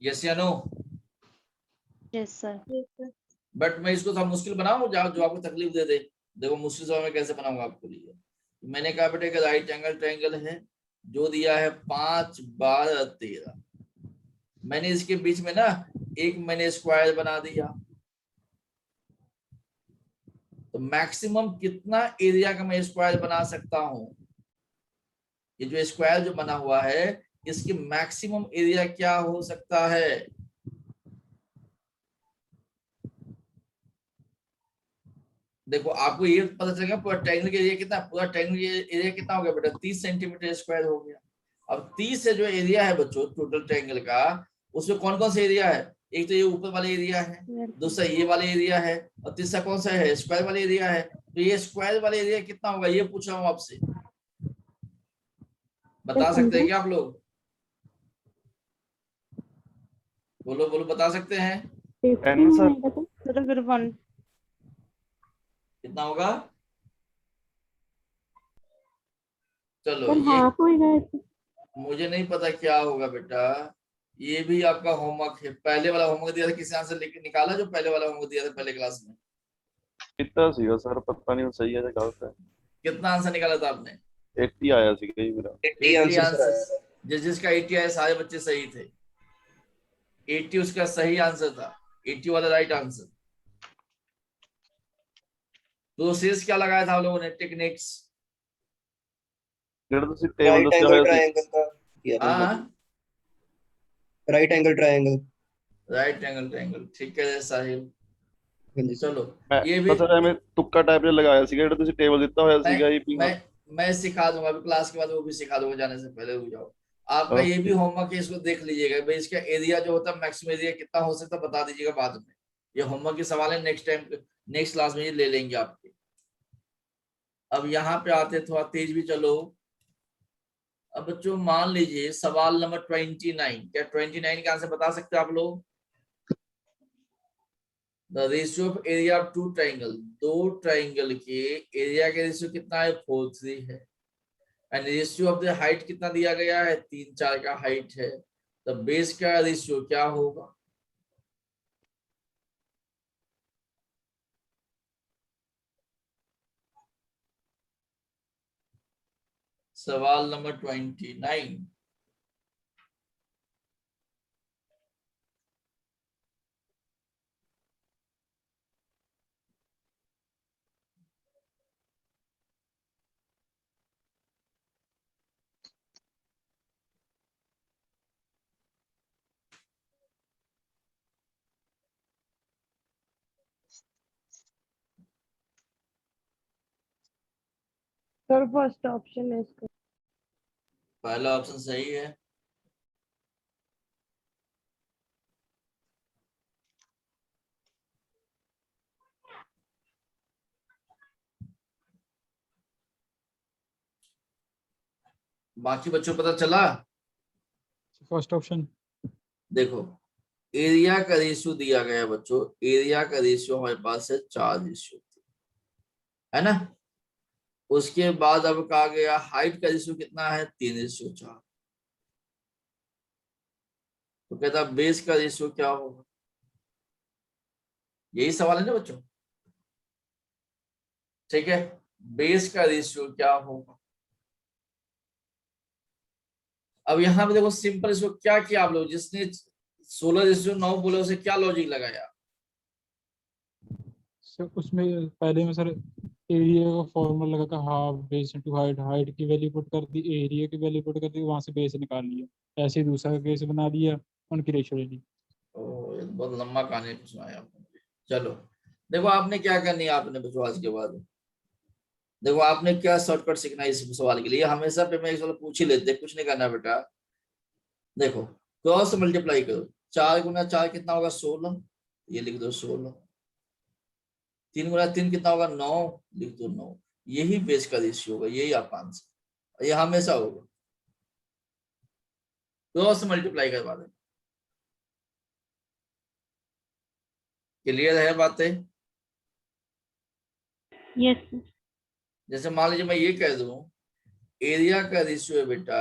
A: यस या नो?
C: Yes sir.
A: बट मैं इसको थोड़ा मुश्किल बनाऊं जो आपको तकलीफ दे दे। देखो मुश्किल सवाल में कैसे बनाऊंगा आपके लिए। मैंने कहा बेटे का राइट एंगल ट्रायंगल है, जो दिया है 5 12 13, मैंने इसके बीच में ना एक मैंने स्क्वायर बना दिया, तो मैक्सिमम कितना एरिया का मैं स्क्वायर बना सकता हूं। ये जो स्क्वायर जो बना हुआ है, इसकी मैक्सिमम एरिया क्या हो सकता है। देखो आपको ये पता चलेगा पूरा ट्रायंगल का एरिया कितना, पूरा ट्रायंगल का एरिया कितना हो गया बेटा, 30 सेंटीमीटर स्क्वायर हो गया। अब 30 से जो एरिया है बच्चों टोटल ट्रायंगल का, उसमें कौन कौन सा एरिया है, एक तो ये ऊपर वाला एरिया है, दूसरा ये वाला एरिया है, और तीसरा कौन सा है, स्क्वायर वाला एरिया है। तो ये स्क्वायर वाला एरिया कितना होगा, ये पूछ रहा हूँ आपसे। बता सकते हैं क्या आप लोग? बोलो बोलो, बता सकते हैं
G: 10 सर।
C: तो फिर 1
A: कितना होगा? चलो
H: सर
A: ये
H: हाफ होएगा ऐसे।
A: मुझे नहीं पता क्या होगा बेटा, ये भी आपका होमवर्क है। पहले वाला होमवर्क दिया था, किसी आंसर लेके निकाला जो पहले वाला होमवर्क दिया था पहले क्लास में?
G: कितना सीगा सर, पता नहीं सही है या गलत है।
A: कितना आंसर निकाला था आपने?
G: 80 आया सीगा जी मेरा।
F: 80
A: 80
F: आंसर सर आया।
A: आंसर। जिसका 80 आया सारे बच्चे सही थे। 80 उसका सही आंसर था, 80 वाला राइट आंसर। तो शेष क्या लगाया था हम लोगों ने? टेक्निक्स।
G: ਜਿਹੜਾ ਤੁਸੀਂ ਟੇਬਲ
F: राइट
G: ਦੱਸਿਆ
F: एंगल
G: होया ਸੀ।
F: ट्रायंगल का किया था
A: हाँ,
F: right angle triangle.
A: Right angle triangle, ठीक है साहिल।
F: हाँ जी सर।
A: चलो
G: ਮੈਂ
A: ये भी
G: ਸਰ ਐਵੇਂ ਤੁੱਕਾ टाइप ਜਿਹਾ ਲਗਾਇਆ ਸੀਗਾ, ਜਿਹੜਾ ਤੁਸੀਂ ਟੇਬਲ ਦਿੱਤਾ ਹੋਇਆ
A: मैं
G: ਸੀਗਾ ਜੀ ਵੀ।
A: मैं सिखा दूंगा अभी क्लास के बाद, वो भी सिखा दूंगा जाने से पहले। रुक जाओ, आपका ये भी होमवर्क है, इसको देख लीजिएगा भाई। इसका एरिया जो होता है, मैक्सिमम एरिया कितना हो सकता है बता दीजिएगा बाद में। ये होमवर्क के सवाल है, नेक्स्ट टाइम नेक्स्ट क्लास में ये ले लेंगे आपके। अब यहाँ पे आते, थोड़ा तेज भी चलो। अब बच्चों मान लीजिए सवाल नंबर 29, क्या 29 का आंसर बता सकते हो आप लोग? The ratio of area of two triangle, दो ट्राइंगल के एरिया के रेशियो कितना है? 4:3 है। And ratio of the height कितना दिया गया है? 3:4 का हाइट है। तो बेस का रेशियो क्या होगा? सवाल नंबर 29।
I: सर फर्स्ट ऑप्शन है इसका।
A: पहला ऑप्शन सही है। बाकी बच्चों को पता चला?
E: First option.
A: देखो एरिया का रेशियो दिया गया है बच्चों, एरिया का रेशियो हमारे पास है 4:3 है ना। उसके बाद अब कहा गया हाइट का रेशियो कितना है? 3:4। तो कहता बेस का रेशियो क्या होगा? यही सवाल है ना बच्चों, ठीक है। बेस का रेशियो क्या होगा? अब यहाँ पे देखो सिंपल, इसको क्या किया आप लोग, जिसने 16:9 बोले उसे क्या लॉजिक लगाया?
E: सर उसमें पहले में सर एरिया का फॉर्मूला लगा था, half base into height. Height की वैल्यू पुट कर दी, एरिया की वैल्यू पुट कर दी, वहां से बेस निकाल लिया। ऐसे ही दूसरा केस बना दिया, उनकी रेशियो ले ली।
A: ओ, ये तो बहुत लंबा कहानी सुनाया आपने। चलो देखो आपने क्या करनी है, आपने बच्चों आज के बाद देखो आपने क्या शॉर्टकट सीखना है इस सवाल के लिए। हमेशा पे मैं एक सवाल पूछ ही लेते, कुछ नहीं करना बेटा। देखो क्रॉस मल्टीप्लाई करो, 4 × 4 कितना होगा? 16, ये लिख दो 16। 3 × 3 कितना होगा? 9, लिख दो 9। यही बेस का रेशियो होगा, यही आपका आंसर, ये हमेशा होगा। क्रॉस मल्टीप्लाई करवा दें। क्लियर है बातें?
H: Yes sir.
A: जैसे मान लीजिए मैं ये कह दूं एरिया का रेशियो है बेटा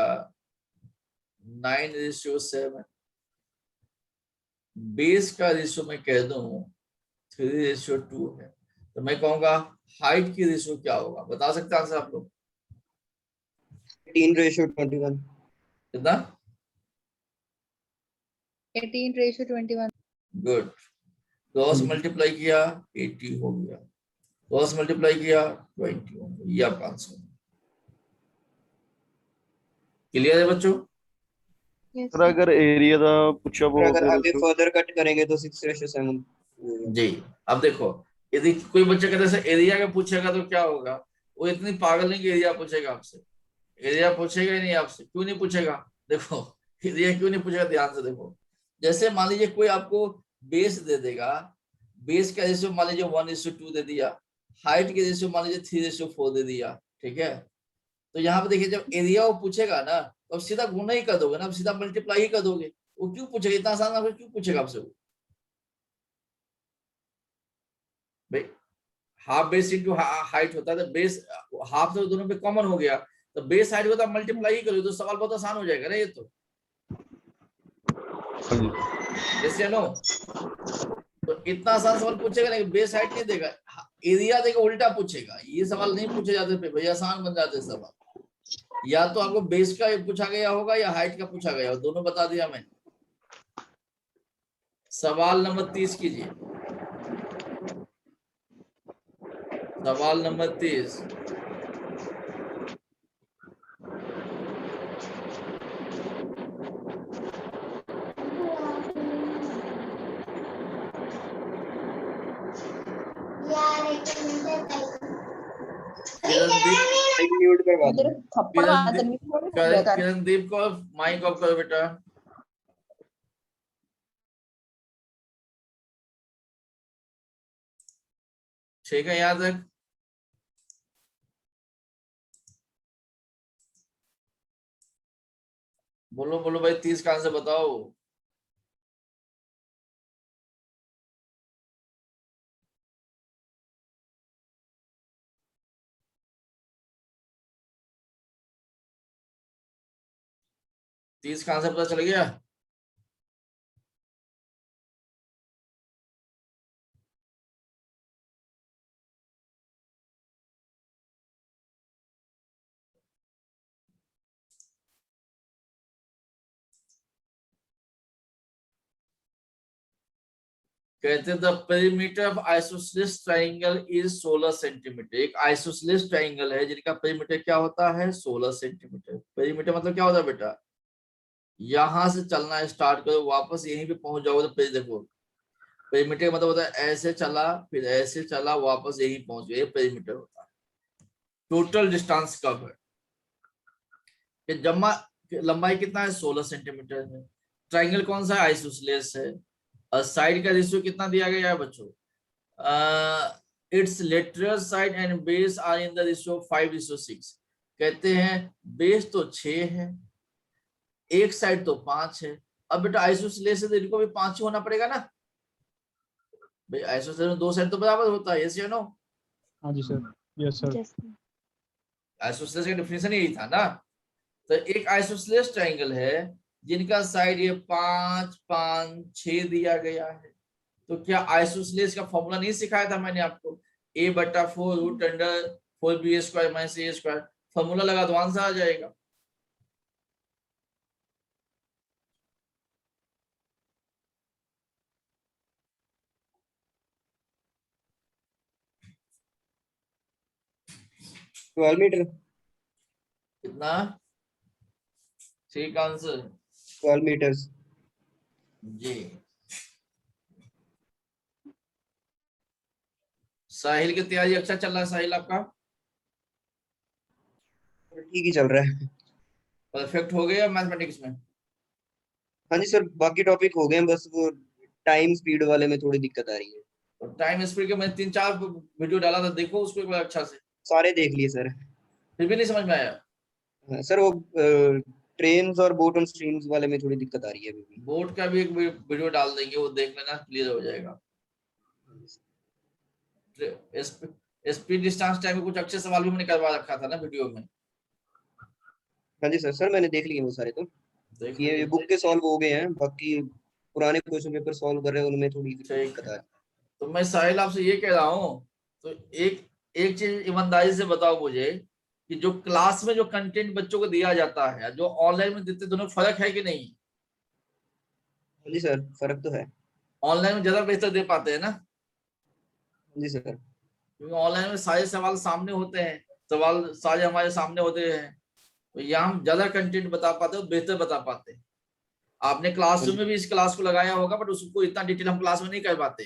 A: 9:7, बेस का रेशियो मैं कह दूं 3:2 है, तो मैं कहूंगा हाइट की रेशियो क्या होगा? बता सकते हैं आंसर आप लोग?
F: 18:21।
A: कितना?
D: 18:21।
A: गुड। क्रॉस मल्टीप्लाई किया 80 हो गया, क्रॉस मल्टीप्लाई किया 20 हो गया, ये आपका आंसर। क्लियर है बच्चों?
G: सर अगर एरिया ਦਾ ਪੁੱਛਿਆ
F: और अगर
G: वो
F: आगे फर्दर कट करेंगे तो 6:7।
A: जी। अब देखो यदि कोई बच्चा कहते हैं एरिया का पूछेगा तो क्या होगा, वो इतनी पागल नहीं कि एरिया पूछेगा आपसे। एरिया पूछेगा ही नहीं आपसे। क्यों नहीं पूछेगा? देखो एरिया क्यों नहीं पूछेगा, ध्यान से देखो। जैसे मान लीजिए कोई आपको बेस दे देगा, बेस का रेशियो मान लीजिए 1:2 दे दिया, हाइट के रेशियो मान लीजिए 3:4 दे दिया, ठीक है। तो यहाँ पे देखिए जब एरिया वो पूछेगा ना तो अब सीधा गुना ही कर दोगे ना, अब सीधा मल्टीप्लाई ही कर दोगे। वो क्यों पूछेगा इतना आसान, आपको क्यों पूछेगा आपसे वो? भाई हाफ बेस इंटू हाइट होता है, तो बेस हाफ तो दोनों पे कॉमन हो गया, तो बेस हाइट को तो आप मल्टीप्लाई ही करोगे, तो सवाल बहुत आसान हो जाएगा ना ये तो।
G: हाँ जी
A: यस या नो? तो इतना आसान सवाल पूछेगा नहीं, बेस हाइट नहीं देगा, एरिया देगा, उल्टा पूछेगा। ये सवाल नहीं पूछे जाते पे भैया, आसान बन जाते सवाल। या तो आपको बेस का पूछा गया होगा या हाइट का पूछा गया, दोनों बता दिया मैंने। सवाल नंबर 30 कीजिए, सवाल नंबर 30।
F: म्यूट करवा दो।
A: किरणदीप को माइक ऑफ करो बेटा। ठीक है, याद रख। बोलो बोलो भाई, 30 का आंसर बताओ। तीस का आंसर पता चल गया? कहते हैं the perimeter of isosceles triangle is 16 centimetre. एक आइसोसेलेस ट्रायंगल है जिनका पेरीमीटर क्या होता है, 16 सेंटीमीटर। पेरीमीटर मतलब क्या होता है बेटा, यहां से चलना स्टार्ट करो, वापस यहीं पे पहुंच जाओगे तो देखो पेरीमीटर का मतलब होता है ऐसे चला, फिर ऐसे चला, वापस यहीं पहुंच गए, पेरीमीटर होता है। टोटल डिस्टेंस कब है, कि जमा लंबाई कितना है, 16 सेंटीमीटर है। ट्रायंगल कौन सा है, आइसोसेलेस है। और साइड का रेशियो कितना दिया गया है बच्चों, its lateral side and base are in the ratio 5:6। कहते हैं बेस तो 6 है, एक साइड तो 5 है। अब बेटा आइसोसेलेस है तो इनको भी 5 ही होना पड़ेगा ना भाई, आइसोसेलेस में 2 साइड तो बराबर होता है, यस या नो?
E: हाँ जी सर, यस सर।
A: आइसोसेलेस का डेफिनेशन यही था ना। तो एक आइसोसेलेस ट्रायंगल है जिनका साइड ये 5 5 6 दिया गया है। तो क्या आइसोसेलेस का फॉर्मूला नहीं सिखाया था मैंने आपको, a/4√4b² - a²। फॉर्मूला लगा दो, आंसर आ जाएगा।
F: तो 12 मीटर,
A: कितना? ठीक आंसर
F: 12 मीटर्स।
A: जी। साहिल की तैयारी अच्छा चल रहा है, साहिल आपका
F: ठीक ही चल रहा है।
A: परफेक्ट हो गया मैथमेटिक्स में?
F: हाँ जी सर, बाकी टॉपिक हो गए हैं, बस वो टाइम स्पीड वाले में थोड़ी दिक्कत आ रही है।
A: तो टाइम स्पीड के मैंने 3-4 वीडियो डाला था, देखो उसको एक बार अच्छा से।
F: सारे देख लिए सर।
A: फिर भी नहीं समझ में आया?
F: हाँ, सर वो ट्रेन्स और बोट ऑन स्ट्रीम्स वाले में थोड़ी दिक्कत आ रही है अभी भी।
A: बोर्ड का भी एक वीडियो डाल देंगे, वो देख लेना, क्लियर हो जाएगा। स्पीड डिस्टेंस टाइम में कुछ अच्छे सवाल भी मैंने करवा रखा था ना वीडियो में।
F: हाँ जी सर, मैंने देख लिए वो सारे। तो
A: देख
F: ये
A: लीजिए।
F: बुक के सॉल्व हो गए हैं, बाकी पुराने क्वेश्चन पेपर सॉल्व कर रहे हैं, उनमें थोड़ी दिक्कत आ रही है।
A: तो मैं साहिल आपसे ये कह रहा हूँ, तो एक चीज ईमानदारी से बताओ मुझे कि जो क्लास में जो कंटेंट बच्चों को दिया जाता है, जो ऑनलाइन में देते, दोनों फर्क है कि नहीं?
F: हाँ जी सर, फर्क तो है।
A: ऑनलाइन में ज्यादा बेहतर दे पाते हैं ना,
F: हाँ जी सर।
A: क्योंकि ऑनलाइन में सारे सवाल सामने होते हैं, सवाल सारे हमारे सामने होते हैं, तो यहाँ हम ज्यादा कंटेंट बता पाते हैं, बेहतर बता पाते हैं। आपने क्लासरूम में भी इस क्लास को लगाया होगा, बट उसको इतना डिटेल हम क्लास में नहीं कर पाते,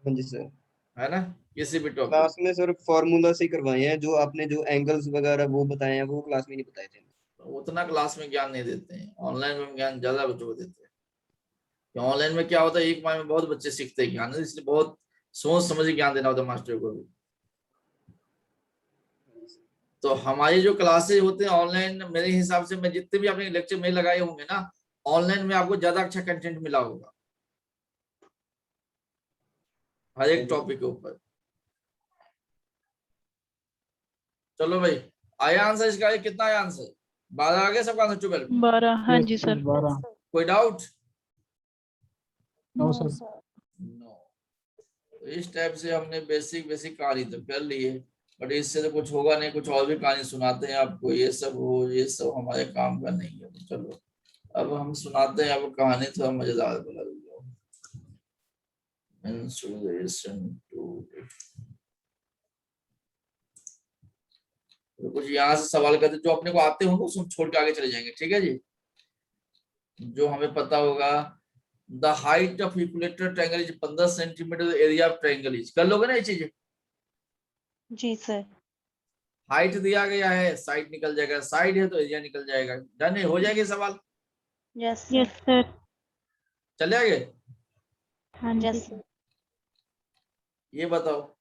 F: हाँ जी सर,
A: है ना, किसी भी टॉपिक।
F: क्लास में सर फॉर्मूला से ही करवाए हैं, जो आपने जो एंगल्स वगैरह वो बताए हैं वो क्लास में नहीं बताए थे।
A: उतना क्लास में ज्ञान नहीं देते हैं, ऑनलाइन में ज्ञान ज्यादा बच्चों को देते हैं। ऑनलाइन में क्या होता है, एक माह में बहुत बच्चे सीखते हैं ज्ञान, इसलिए बहुत सोच समझ के ज्ञान देना होता है मास्टर को भी। तो हमारी जो क्लासेज होते हैं ऑनलाइन, मेरे हिसाब से मैं जितने भी आपने लेक्चर में लगाए होंगे ना, ऑनलाइन में आपको ज्यादा अच्छा कंटेंट मिला होगा हर एक टॉपिक के ऊपर। चलो भाई, आया आंसर इसका? ये कितना आया आंसर? 12 आ गया सबका आंसर? 12?
C: 12, हाँ
E: Yes,
C: जी
E: sir,
C: सर।
E: 12।
A: कोई doubt?
E: No,
B: no
E: sir.
B: Sir.
A: No. तो इस टाइप से हमने बेसिक बेसिक कहानी तो कर ली है, बट इससे तो कुछ होगा नहीं, कुछ और भी कहानी सुनाते हैं आपको, ये सब हो, ये सब हमारे काम का नहीं है। तो चलो अब हम सुनाते हैं आपको कहानी, थोड़ा मजेदार बना दो। तो कुछ यहाँ से सवाल करते जो अपने को आते होंगे उसको छोड़ के आगे चले जाएंगे, ठीक है जी। जो हमें पता होगा, the height of equilateral triangle is 15 centimetre, area of triangle is, कर लोगे ना ये चीज?
C: जी सर।
A: हाइट दिया गया है, साइड निकल जाएगा, साइड है तो एरिया निकल जाएगा। डन है, हो जाएगा सवाल?
C: Yes
H: yes
C: sir.
H: सर।
A: चले आगे?
H: हाँ जी
C: यस
H: सर।
A: ये बताओ,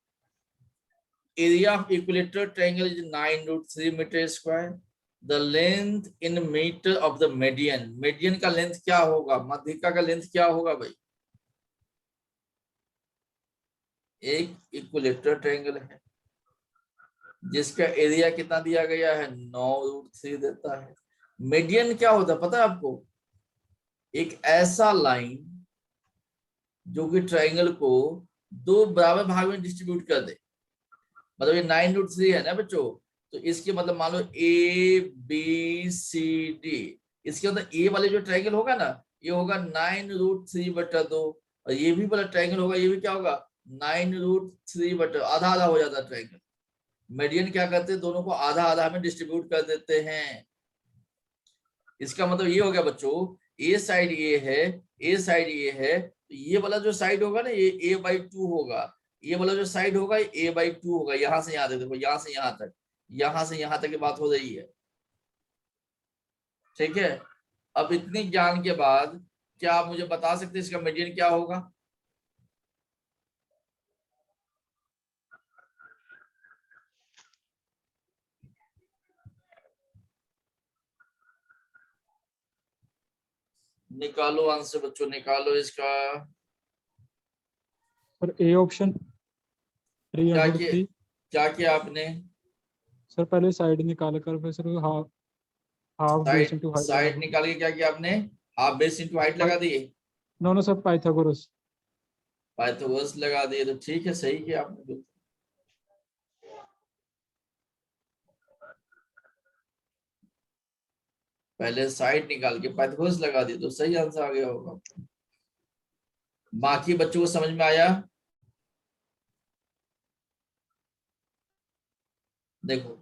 A: area of equilateral triangle is 9√3 metre square. The length in metre of the median, median का लेंथ क्या होगा, मध्यिका का लेंथ क्या होगा भाई? एक इक्विलेटरल ट्रायंगल है जिसका एरिया कितना दिया गया है, 9√3 देता है। मीडियन क्या होता है पता है आपको? एक ऐसा लाइन जो कि ट्रायंगल को दो बराबर भाग में डिस्ट्रीब्यूट कर दे। मतलब ये 9√3 है ना बच्चों, तो इसके मतलब मान लो ए बी सी डी, इसके मतलब ए वाले जो ट्रायंगल होगा ना, ये होगा 9√3/2, और ये भी वाला ट्रायंगल होगा, ये भी क्या होगा, 9√3/, आधा आधा हो जाता है ट्रायंगल। मीडियन क्या करते हैं, दोनों को आधा आधा में डिस्ट्रीब्यूट कर देते हैं। इसका मतलब ये हो गया बच्चों, ए साइड ये है, ए साइड ये है, तो ये वाला जो साइड होगा ना, ये a/2 होगा, ये वाला जो साइड होगा ये a/2 होगा। यहाँ से यहाँ तक देखो, यहाँ से यहाँ तक, यहाँ से यहाँ तक की बात हो रही है, ठीक है। अब इतनी ज्ञान के बाद क्या आप मुझे बता सकते हैं इसका मीडियन क्या होगा? निकालो आंसर बच्चों, निकालो इसका।
E: सर ए ऑप्शन,
A: क्या किया,
E: 3/3।
A: क्या किया आपने?
E: सर पहले साइड निकाल कर फिर sir half half base
A: side
E: into height लगा
A: साइड निकाल के क्या किया आपने? हाफ बेस इंटू हाइट लगा दिए,
E: no no sir, Pythagoras.
A: Pythagoras लगा दिए, तो ठीक है, सही किया आपने बिल्कुल। पहले साइड निकाल के पाइथागोरस लगा दिए तो सही आंसर आ गया होगा। बाकी बच्चों को समझ में आया? देखो,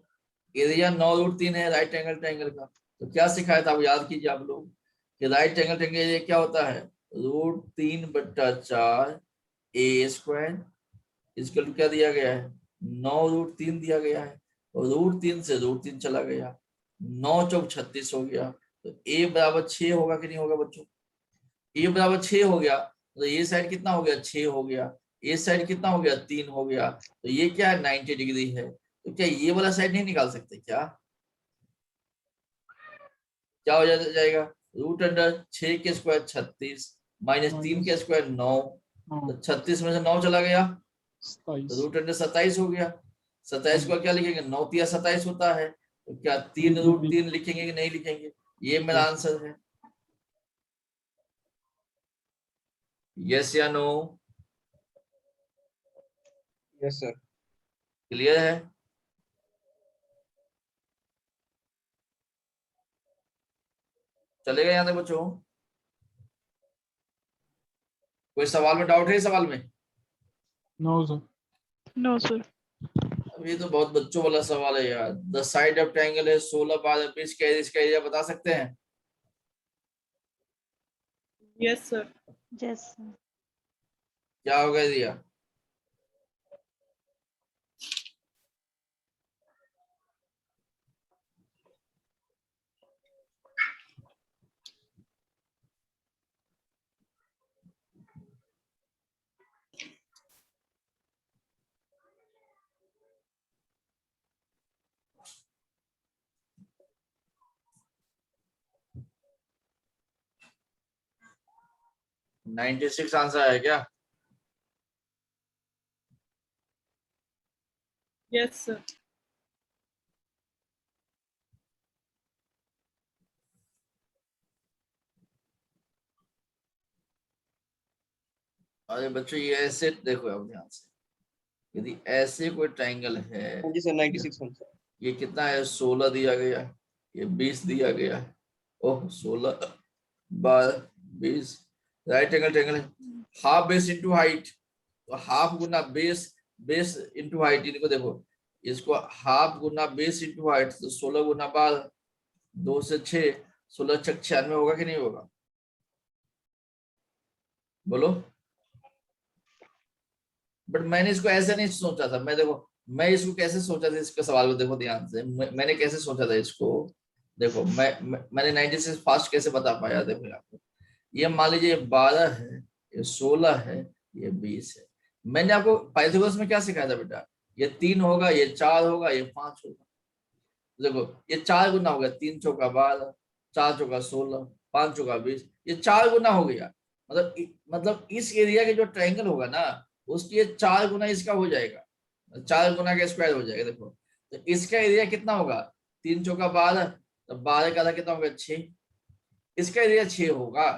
A: एरिया 9√3 है राइट एंगल ट्रायंगल का, तो क्या सिखाया था, आप याद कीजिए आप लोग, कि राइट एंगल ट्रायंगल एरिया क्या होता है, √3/4 a²। इसके लिए क्या दिया गया है, 9√3 दिया गया है, और √3 से √3 चला गया, 9 चौक 36 हो गया। तो a बराबर 6 होगा कि नहीं होगा बच्चों? a बराबर 6 हो गया, तो ये साइड कितना हो गया, 6 हो गया, ये साइड कितना हो गया, 3 हो गया, तो ये क्या है, 90 डिग्री है। तो क्या ये वाला साइड नहीं निकाल सकते क्या? क्या हो जाएगा, √6 के स्क्वायर 36 माइनस 3 के स्क्वायर 9, तो 36 में से 9 चला गया, तो 27 हो गया। 27 को क्या लिखेंगे, 9 तिया 27 होता है, तो क्या 3√3 लिखेंगे कि नहीं लिखेंगे? ये मेरा आंसर है, यस या नो?
F: Yes sir.
A: क्लियर है? चलेगा यहाँ तक बच्चों? कोई सवाल में डाउट है इस सवाल में?
E: No sir.
C: No sir.
A: अब ये तो बहुत बच्चों वाला सवाल है यार। द साइड ऑफ ट्रायंगल है 16/20 का, इसका एरिया बता सकते हैं?
I: Yes sir.
C: यस।
A: क्या होगा एरिया? 96 आंसर है क्या?
I: Yes sir.
A: अरे बच्चों ये ऐसे देखो अब ध्यान से, यदि ऐसे कोई ट्रायंगल है,
F: हाँ जी सर 96 आंसर।
A: ये कितना है? 16 दिया गया है, ये 20 दिया गया है। ओह 16 12 20, राइट एंगल ट्रायंगल है। हाफ बेस इंटू हाइट, तो हाफ गुना बेस, बेस इंटू हाइट, इनको देखो, इसको हाफ गुना बेस इंटू हाइट, तो 16 गुना 12, 2 से 6, 16 छक 96 होगा कि नहीं होगा? बोलो। बट मैंने इसको ऐसे नहीं सोचा था, मैं देखो मैं इसको कैसे सोचा था, इसके सवाल को देखो ध्यान से, मैंने कैसे सोचा था इसको, देखो मैंने 96 फास्ट कैसे बता पाया, देखो आपको, ये मान लीजिए 12 है, ये 16 है, ये 20 है। मैंने आपको पाइथागोरस में क्या सिखाया था बेटा, ये 3 होगा, ये 4 होगा, ये 5 होगा। देखो ये 4 गुना हो गया, 3 चौका 12, 4 चौका 16, 5 चौका 20, ये 4 गुना हो गया। मतलब इस एरिया के जो ट्रायंगल होगा ना, उसकी ये 4 गुना इसका हो जाएगा, 4 गुना का स्क्वायर हो जाएगा। देखो तो इसका एरिया कितना होगा, 3 चौका 12, तो 12 का आधा कितना होगा 6, इसका एरिया 6 होगा।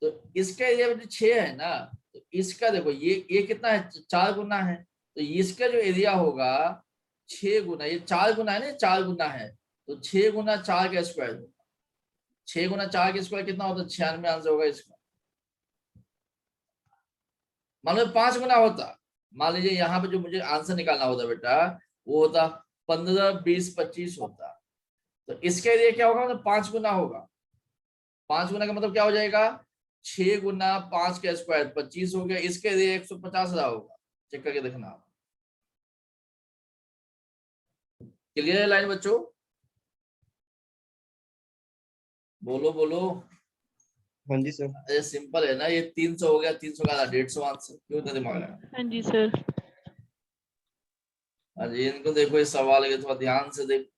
A: तो इसका एरिया 6 है ना, तो इसका देखो ये कितना है, 4 गुना है, तो इसका जो एरिया होगा 6 गुना, ये 4 गुना है ना, 4 गुना है, तो 6 गुना 4 का स्क्वायर होगा। 6 गुना 4 का स्क्वायर कितना होता है, 96 आंसर होगा इसका। मान लो 5 गुना होता, मान लीजिए यहाँ पे जो मुझे आंसर निकालना होता बेटा, वो होता 15 20 25 होता, तो इसका एरिया क्या होगा, मतलब 5 गुना होगा। 5 गुना का मतलब क्या हो जाएगा, 6 गुना 5 का स्क्वायर 25 हो गया, इसका एरिया 150 होगा। चेक करके देखना आप। क्लियर है लाइन बच्चों? बोलो बोलो।
F: हाँ जी सर।
A: अरे सिंपल है ना, ये 300 हो गया, 300 का 150 आंसर, क्यों इतना दिमाग लगा?
I: हाँ जी सर।
A: अरे इनको देखो, इस सवाल के थोड़ा ध्यान से देखो।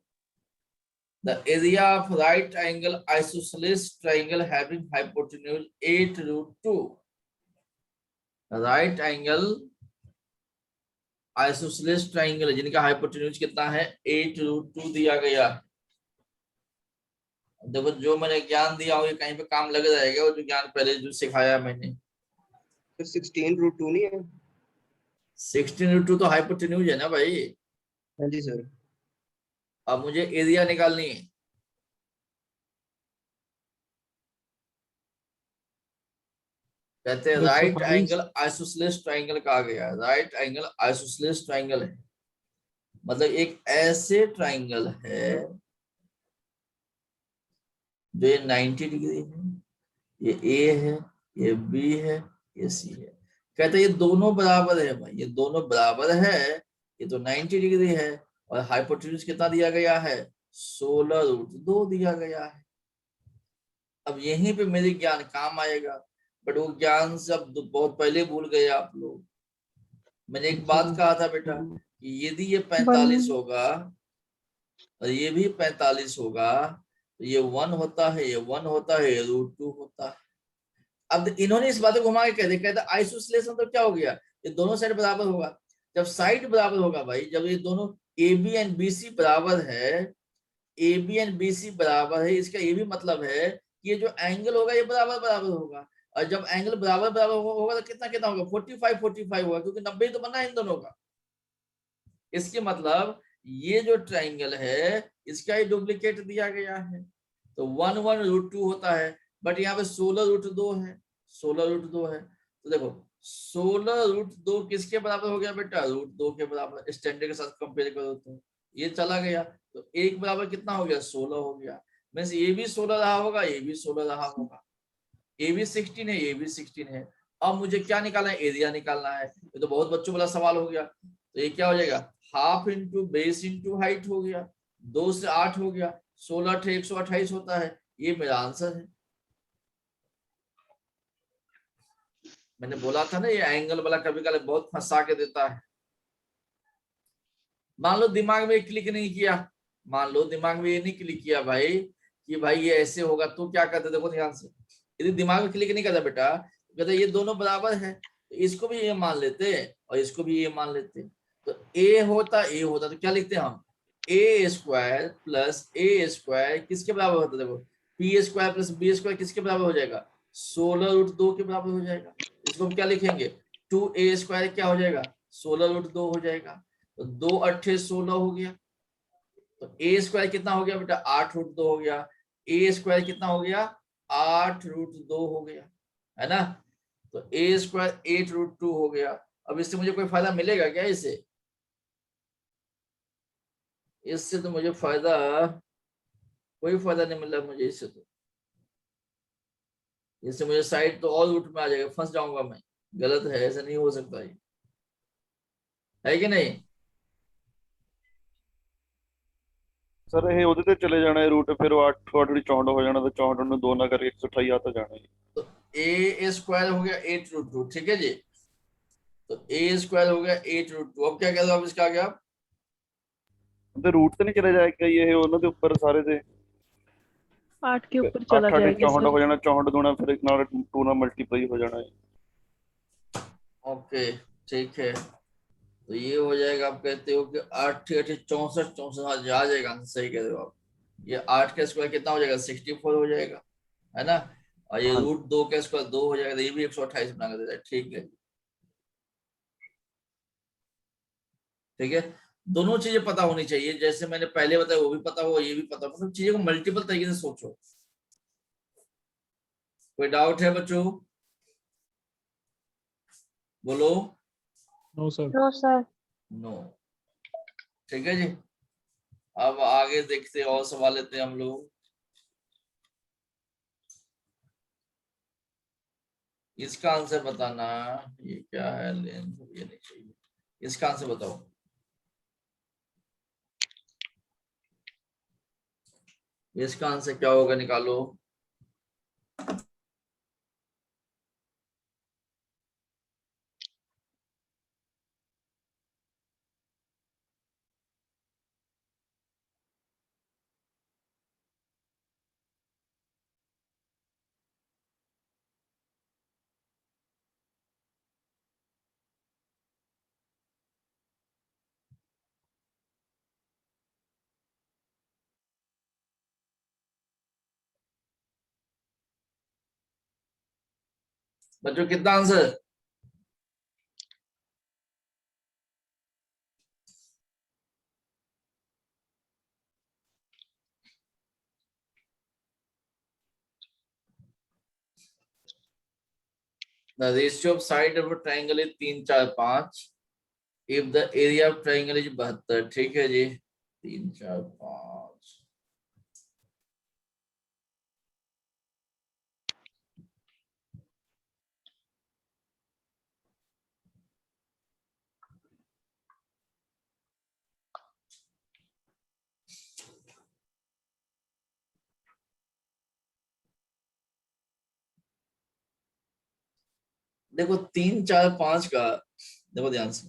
A: The area of right angle isosceles triangle having hypotenuse 8√2. Right angle isosceles triangle जिनका hypotenuse कितना है, 8√2 दिया गया। देखो जो मैंने ज्ञान दिया हो ये कहीं पे काम लग जाएगा, और जो ज्ञान पहले जो सिखाया मैंने।
F: तो 16√2 नहीं है?
A: 16√2 तो हाइपोटेन्यूज है ना भाई।
F: हाँ जी सर।
A: अब मुझे एरिया निकालनी है। कहते हैं राइट
E: 122
A: एंगल आइसोसेलेस ट्रायंगल कहा गया है, राइट एंगल आइसोसेलेस ट्रायंगल है, मतलब एक ऐसे ट्रायंगल है जो ये 90 डिग्री है, ये ए है, ये बी है, ये सी है। कहते हैं ये दोनों बराबर है भाई, ये दोनों बराबर है, ये तो 90 डिग्री है, और हाइपोटेन्यूज कितना दिया गया है, 16√2 दिया गया है। अब यहीं पे मेरे ज्ञान काम आएगा, बट वो ज्ञान से अब बहुत पहले भूल गए आप लोग। मैंने एक बात कहा था बेटा कि यदि ये 45 होगा और ये भी 45 होगा, तो ये 1 होता है, ये 1 होता है, ये √2 होता है। अब इन्होंने इस बात को घुमा के कह दिया, कहता आइसोसेलेशन तो क्या हो गया, ये दोनों साइड बराबर होगा। जब साइड बराबर होगा भाई, जब ये दोनों A B and B C बराबर है, A B and B C बराबर है, इसका ये भी मतलब है कि ये जो एंगल होगा ये बराबर बराबर होगा, और जब एंगल बराबर बराबर होगा तो कितना कितना होगा, 45 45 होगा, क्योंकि 90 तो बनना है इन दोनों का। इसके मतलब ये जो ट्रायंगल है इसका ही डुप्लीकेट दिया गया है, तो 1 1 √2 होता है, बट यहाँ पे 16√2 है, 16√2 है। तो देखो 16√2 किसके बराबर हो गया बेटा, √2 के बराबर। स्टैंडर्ड के साथ कंपेयर करो तो ये चला गया, तो एक बराबर कितना हो गया, 16 हो गया। मींस ये भी 16 रहा होगा, ये भी 16 रहा होगा, ये भी 16 है, ये भी 16 है। अब मुझे क्या निकालना है, एरिया निकालना है। ये तो बहुत बच्चों वाला सवाल हो गया, तो ये क्या हो जाएगा, half into base into height हो गया, 2 से 8 हो गया, 16 128 होता है। ये मेरा आंसर है। मैंने बोला था ना ये एंगल वाला कभी कभी बहुत फंसा के देता है। मान लो दिमाग में क्लिक नहीं किया, मान लो दिमाग में ये नहीं क्लिक किया भाई कि भाई ये ऐसे होगा, तो क्या करते, देखो ध्यान से, यदि दिमाग में क्लिक नहीं करता बेटा, कहता ये दोनों बराबर है, तो इसको भी ये मान लेते और इसको भी ये मान लेते। तो a होता तो क्या लिखते हैं हम, a square plus a square किसके बराबर होता है, देखो p square plus b square किसके बराबर हो जाएगा, 16√2 के बराबर हो जाएगा। इसको हम क्या लिखेंगे, 2a स्क्वायर क्या हो जाएगा, 16√2 हो जाएगा। तो 2 8 16 हो गया। तो a स्क्वायर कितना हो गया बेटा, 8√2 हो गया। a स्क्वायर कितना हो गया, 8√2 हो गया, है ना। तो a स्क्वायर 8√2 हो गया। अब इससे मुझे कोई फायदा मिलेगा क्या, इससे तो मुझे कोई फायदा नहीं मिल रहा मुझे इससे। तो इससे मुझे साइड तो और रूट में आ जाएगा, फंस जाऊंगा मैं। गलत है, ऐसा नहीं हो सकता, ये है कि नहीं।
G: ਸਰ ਇਹ ਉਹਦੇ ਤੇ ਚਲੇ ਜਾਣਾ ਹੈ ਰੂਟ, ਫਿਰ ਉਹ 8 64 ਹੋ ਜਾਣਾ, ਤੇ 64 ਨੂੰ 2 ਨਾਲ ਕਰਕੇ 128 ਆ ਤਾਂ ਜਾਣਾ ਹੀ।
A: तो a स्क्वायर हो गया 8√2, ठीक है जी। तो a स्क्वायर हो गया 8√2। अब क्या कहते हो आप इसका आगे, आप
G: ਤੇ रूट ਤੇ ਨਹੀਂ ਚਲੇ ਜਾਏਗਾ ਇਹ ਉਹਨਾਂ ਦੇ ਉੱਪਰ ਸਾਰੇ ਦੇ
B: 8 के ऊपर चला
G: 8
B: जाएगा
G: 64
B: सर।
G: ਹੋ ਜਾਣਾ, 64 दूना फिर एक ਨਾਲ 2 ਨਾਲ मल्टीप्लाई हो जाना है।
A: ओके ठीक है। तो ये हो जाएगा, आप कहते हो कि 8 8 64 64 आ जाएगा आंसर, सही कह रहे हो आप। ये 8 का स्क्वायर कितना हो जाएगा, 64 हो जाएगा, है ना। और ये
G: हाँ।
A: √2 का स्क्वायर 2 हो जाएगा, तो ये भी 128 बना कर देता है, ठीक है। ठीक है, दोनों चीजें पता होनी चाहिए, जैसे मैंने पहले बताया वो भी पता हो, ये भी पता हो, मतलब चीजों को मल्टीपल तरीके से सोचो। कोई डाउट है बच्चों, बोलो।
E: No sir.
H: No sir.
A: No, ठीक है जी। अब आगे देखते और सवाल लेते हैं हम लोग। इसका आंसर बताना, ये क्या है, लेंथ ये नहीं चाहिए, इसका आंसर बताओ। इसका आंसर क्या होगा, निकालो। बच्चों कितना answer, the ratio of side of a triangle is 3 4 5 if the area of triangle is 72, ठीक है जी। 3 4 5 देखो 3 4 5 का, देखो ध्यान से,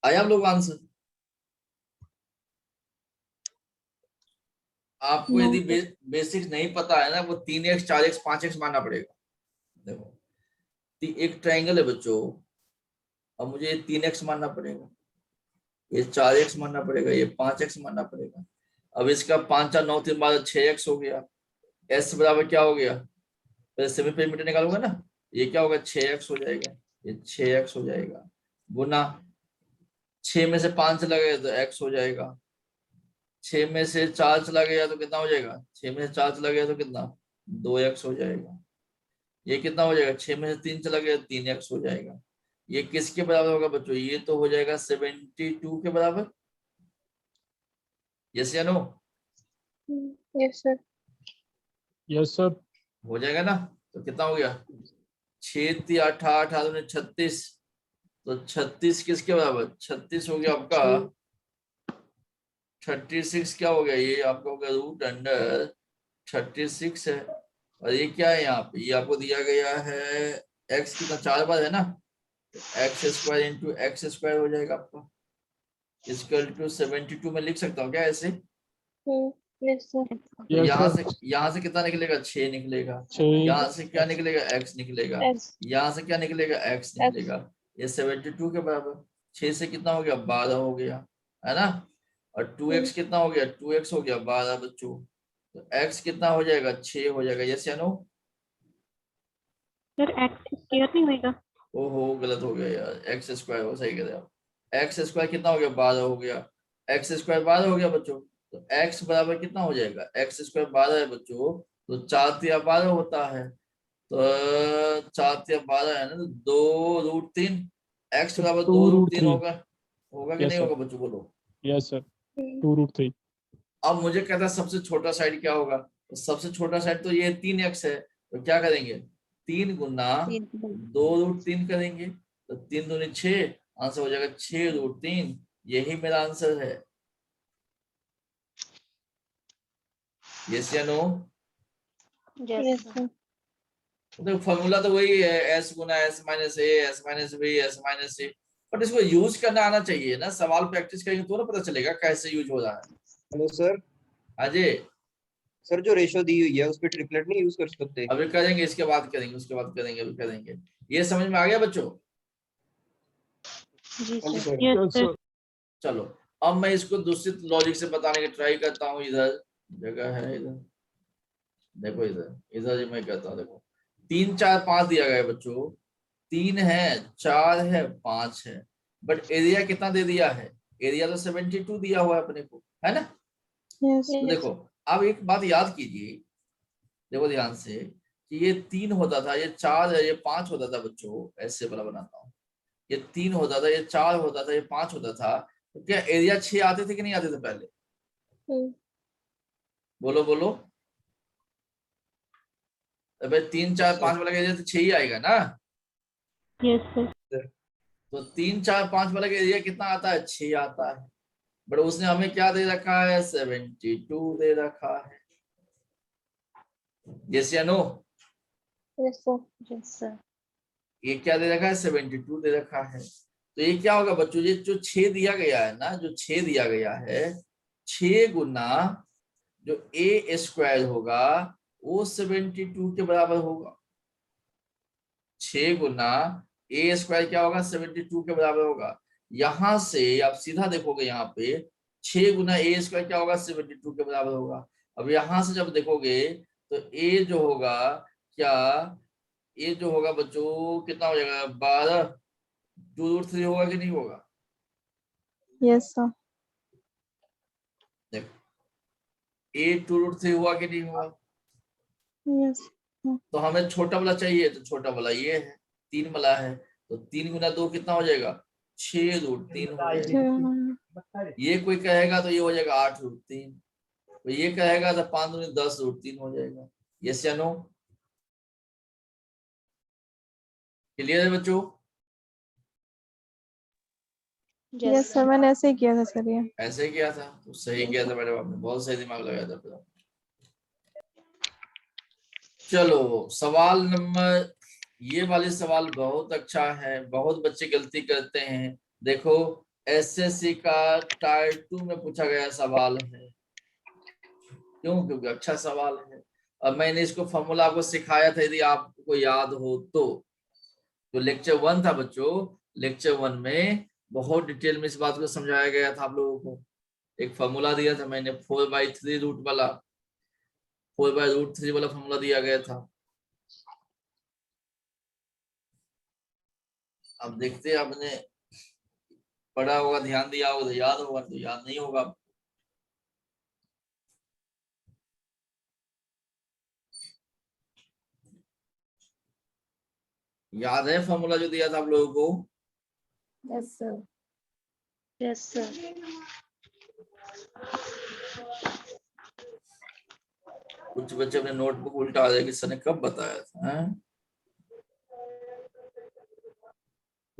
A: आया आप लोग आंसर। आपको यदि बेसिक्स नहीं पता है ना, वो 3x 4x 5x मानना पड़ेगा। देखो एक ट्राइंगल है बच्चों, अब मुझे 3x मानना पड़ेगा, ये 4x मानना पड़ेगा, ये 5x मानना पड़ेगा। अब इसका 5 4 9 3 12 6x हो गया। s बराबर क्या हो गया, पहले सेमी पेरीमीटर निकालूंगा ना, ये क्या होगा 6x हो जाएगा, ये 6x हो जाएगा, गुना 6 में से 5 चला गया तो x हो जाएगा, 6 में से 4 चला गया तो कितना हो जाएगा, 6 में से 4 चला गया तो कितना 2x हो जाएगा। ये कितना हो जाएगा, 6 में से 3 चला गया 3x हो जाएगा। ये किसके बराबर होगा बच्चों, ये तो हो जाएगा 72 के बराबर। यस या no,
H: yes sir.
E: Yes sir.
A: हो जाएगा ना। तो कितना हो गया, 6 3 8 8 8 36, तो 36 किसके बराबर, 36 हो गया आपका 36 क्या हो गया, ये आपका हो गया √36 है। और ये क्या है यहाँ पे, ये आपको दिया गया है x कितना 4 बार है ना, x square into x square हो जाएगा आपका, इक्वल टू 72 में लिख सकता हूँ क्या ऐसे,
H: यस सर
A: तो
E: Yes,
A: यहाँ
E: sir.
A: से यहाँ से कितना निकलेगा 6 निकलेगा,
E: 6
A: यहाँ से क्या निकलेगा x निकलेगा,
H: एक्स
A: यहाँ से क्या निकलेगा x निकलेगा, ये 72 के बराबर। 6 से कितना हो गया 12 हो गया, है ना। और 2x कितना हो गया 2x हो गया 12 बच्चों। तो x कितना हो जाएगा 6 हो जाएगा। यस या नो?
H: सर एक्स स्क्वायर नहीं होएगा?
A: ओहो गलत हो गया यार, एक्स स्क्वायर हो, सही कह रहे हो। एक्स स्क्वायर कितना हो गया 12 हो गया, एक्स स्क्वायर 12 हो गया बच्चों। तो x बराबर कितना हो जाएगा, एक्स स्क्वायर 12 है बच्चों, तो 4 तिया 12 होता है, तो 4 तिया 12 है ना, तो 2√3 x बराबर 2√3 होगा, होगा कि
E: Yes,
A: नहीं
E: sir.
A: होगा बच्चों बोलो।
E: Yes, sir. 2√3.
A: अब मुझे कहता है सबसे छोटा साइड क्या होगा, तो सबसे छोटा साइड तो ये 3x है, तो क्या करेंगे 3 गुना 2√3 करेंगे, तो 3 दूनी 6, आंसर हो जाएगा 6√3। यही मेरा आंसर है। यस या नो?
H: यस सर
A: तो फॉर्मूला तो वही है, s Guna s minus a s minus b s minus c, but इसको यूज करना आना चाहिए ना, सवाल प्रैक्टिस करेंगे तो ना पता चलेगा कैसे यूज हो रहा है।
F: हेलो सर,
A: अजय
F: सर जो रेशो दी हुई है उस पे ट्रिपलेट नहीं यूज कर सकते?
A: अभी करेंगे, इसके बाद करेंगे, उसके बाद करेंगे, अभी करेंगे। ये समझ में आ गया बच्चों?
H: जी
F: हाँ जी
H: सर
F: सर।
E: Yes, sir.
A: चलो अब मैं इसको दूसरी लॉजिक से बताने की ट्राई करता हूँ। इधर जगह है, इधर देखो, इधर इधर मैं कहता हूँ, देखो 3 4 5 दिया गया है बच्चों, 3 है 4 है 5 है, बट एरिया कितना दे दिया है, एरिया तो 72 दिया हुआ है अपने को, है ना।
H: यस
A: तो देखो अब एक बात याद कीजिए, देखो ध्यान से, कि ये 3 होता था, ये 4 है, ये 5 होता था बच्चों, ऐसे वाला बनाता हूँ, ये 3 होता था, ये 4 होता था, ये 5 होता था, तो क्या एरिया 6 आते थे कि नहीं आते थे पहले? बोलो बोलो। भाई 3 4 5 वाला एरिया तो 6 ही आएगा ना।
H: यस सर
A: तो 3 4 5 वाला एरिया कितना आता है 6 आता है, बट उसने हमें क्या दे रखा है 72 दे रखा है। यस या no?
H: Yes sir
C: yes sir
A: ये क्या दे रखा है 72 दे रखा है। तो ये क्या होगा बच्चों, ये जो 6 दिया गया है ना, जो 6 दिया गया है, 6 गुना जो a स्क्वायर होगा वो 72 के बराबर होगा। 6 गुना a स्क्वायर क्या होगा 72 के बराबर होगा। यहां से आप सीधा देखोगे, यहाँ पे 6 गुना a स्क्वायर क्या होगा 72 के बराबर होगा। अब यहां से जब देखोगे तो a जो होगा, क्या a जो होगा बच्चों कितना हो जाएगा 12, 2√3 होगा कि नहीं होगा?
H: यस सर
A: देखो a 2√3 हुआ कि नहीं हुआ?
H: यस
A: तो हमें छोटा वाला चाहिए, तो छोटा वाला ये है 3 वाला है, तो 3 गुना 2 कितना हो जाएगा 6√3 हो जाएगा। ये कोई कहेगा तो ये हो जाएगा 8√3, तो ये कहेगा तो 5 दूनी 10√3 हो जाएगा। यस या नो? क्लियर है बच्चों?
H: यस सर मैंने ऐसे ही किया था सर ये
A: ऐसे ही किया था तो सही किया था मैडम, आपने बहुत सही दिमाग लगाया था फिर। चलो सवाल नंबर, ये वाले सवाल बहुत अच्छा है, बहुत बच्चे गलती करते हैं। देखो एसएससी का टायर 2 में पूछा गया सवाल है, क्यों? क्योंकि अच्छा सवाल है। अब मैंने इसको फॉर्मूला आपको सिखाया था, यदि आपको याद हो तो लेक्चर 1 था बच्चों, लेक्चर 1 में बहुत डिटेल में इस बात को समझाया गया था आप लोगों को। एक फॉर्मूला दिया था मैंने 4/3 रूट वाला, 4/√3 वाला फॉर्मूला दिया गया था। अब देखते हैं आपने पढ़ा होगा, ध्यान दिया होगा तो याद होगा, तो याद नहीं होगा। याद है फॉर्मूला जो दिया था आप लोगों को?
H: यस सर
C: यस सर
A: कुछ बच्चे अपने नोटबुक उल्टा दे कि सर ने कब बताया था, हैं?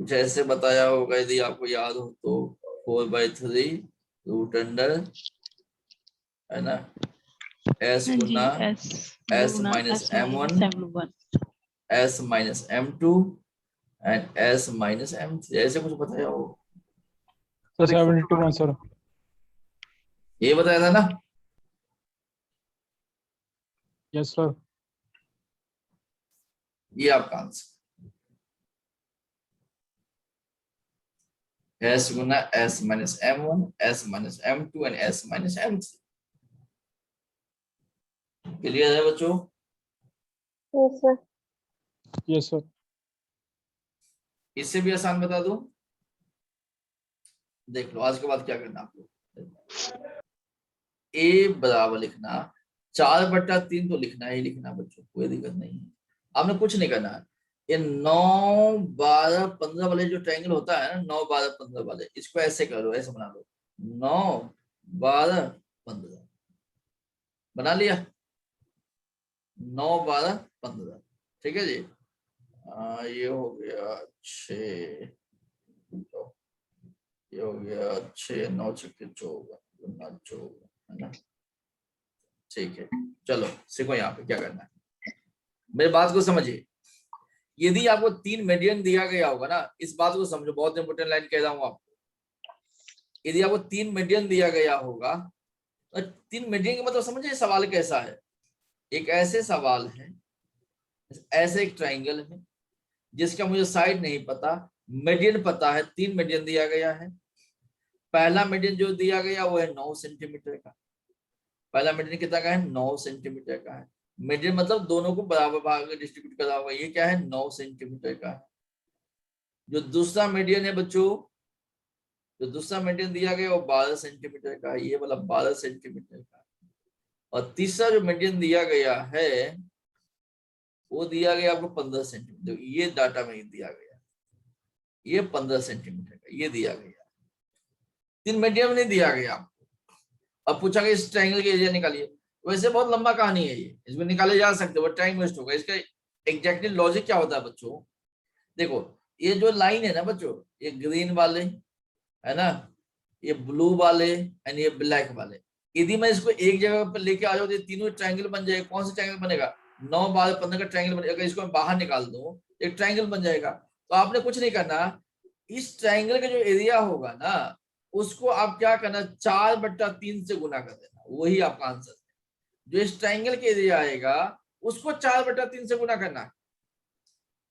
A: कुछ ऐसे बताया होगा, यदि आपको याद हो तो 4/3 रूट अंडर, है ना, s Guna s minus m1 s minus m2 and s minus m3, ऐसे कुछ बताया हो।
E: So 72 answer.
A: ये बताया था ना?
E: Yes sir.
A: ये आपका answer, S Guna S minus M1, S minus M2 and S minus M3। Clear है बच्चों?
H: Yes sir.
E: Yes sir.
A: इससे भी आसान बता दूं, देख लो आज के बाद क्या करना आपको। A बराबर लिखना 4/3 तो लिखना ही लिखना बच्चों, कोई दिक्कत नहीं है, आपने कुछ नहीं करना है। ये 9, 12, 15 वाले जो ट्रायंगल होता है ना, 9, 12, 15 वाले, इसको ऐसे करो, ऐसे बना लो, 9, 12, 15 बना लिया, 9, 12, 15, ठीक है जी। ये हो गया 6, ये हो गया 6, 9 छक्के 14, 14 है ना, ठीक है। चलो सीखो यहाँ पे क्या करना है, मेरी बात को समझिए। यदि आपको 3 मीडियन दिया गया होगा ना, इस बात को समझो, बहुत इंपोर्टेंट लाइन कह रहा हूं आपको। यदि आपको 3 मीडियन दिया गया होगा, तो 3 मीडियन का मतलब समझिए सवाल कैसा है। एक ऐसे सवाल है, ऐसे एक ट्राइंगल है जिसका मुझे साइड नहीं पता, मीडियन पता है, 3 मीडियन दिया गया है। पहला मीडियन जो दिया गया वो है 9 सेंटीमीटर का, पहला मीडियन कितना का है, 9 सेंटीमीटर का है। मीडियन मतलब दोनों को बराबर भाग में डिस्ट्रीब्यूट करा हुआ, ये क्या है, 9 सेंटीमीटर का है। जो दूसरा मीडियन है बच्चों, जो दूसरा मीडियन दिया गया वो 12 सेंटीमीटर का है, ये वाला 12 सेंटीमीटर का है। और तीसरा जो मीडियन दिया गया है वो दिया गया आपको 15 सेंटीमीटर, ये डाटा में दिया गया, ये 15 सेंटीमीटर का ये दिया गया, 3 मीडियन नहीं दिया गया आपको। अब पूछा गया इस ट्रायंगल के एरिया निकालिए, वैसे बहुत लंबा कहानी है ये, इसमें निकाले जा सकते हो, टाइम वेस्ट होगा। इसका एग्जैक्टली लॉजिक क्या होता है बच्चों, देखो ये जो लाइन है ना बच्चों, ये ग्रीन वाले है ना, ये ब्लू वाले एंड ये ब्लैक वाले, यदि मैं इसको एक जगह पर लेके आ जाऊँ तो तीनों ट्रायंगल बन जाएगा। कौन सा ट्रायंगल बनेगा, 9, 12, 15 का ट्रायंगल बनेगा। अगर इसको मैं बाहर निकाल दूं एक ट्रायंगल बन जाएगा। तो आपने कुछ नहीं करना, इस ट्रायंगल का जो एरिया होगा ना उसको आप क्या करना, 4/3 से गुना कर देना, वही आपका आंसर है। जो इस ट्रायंगल के एरिया आएगा उसको 4/3 से गुना करना है।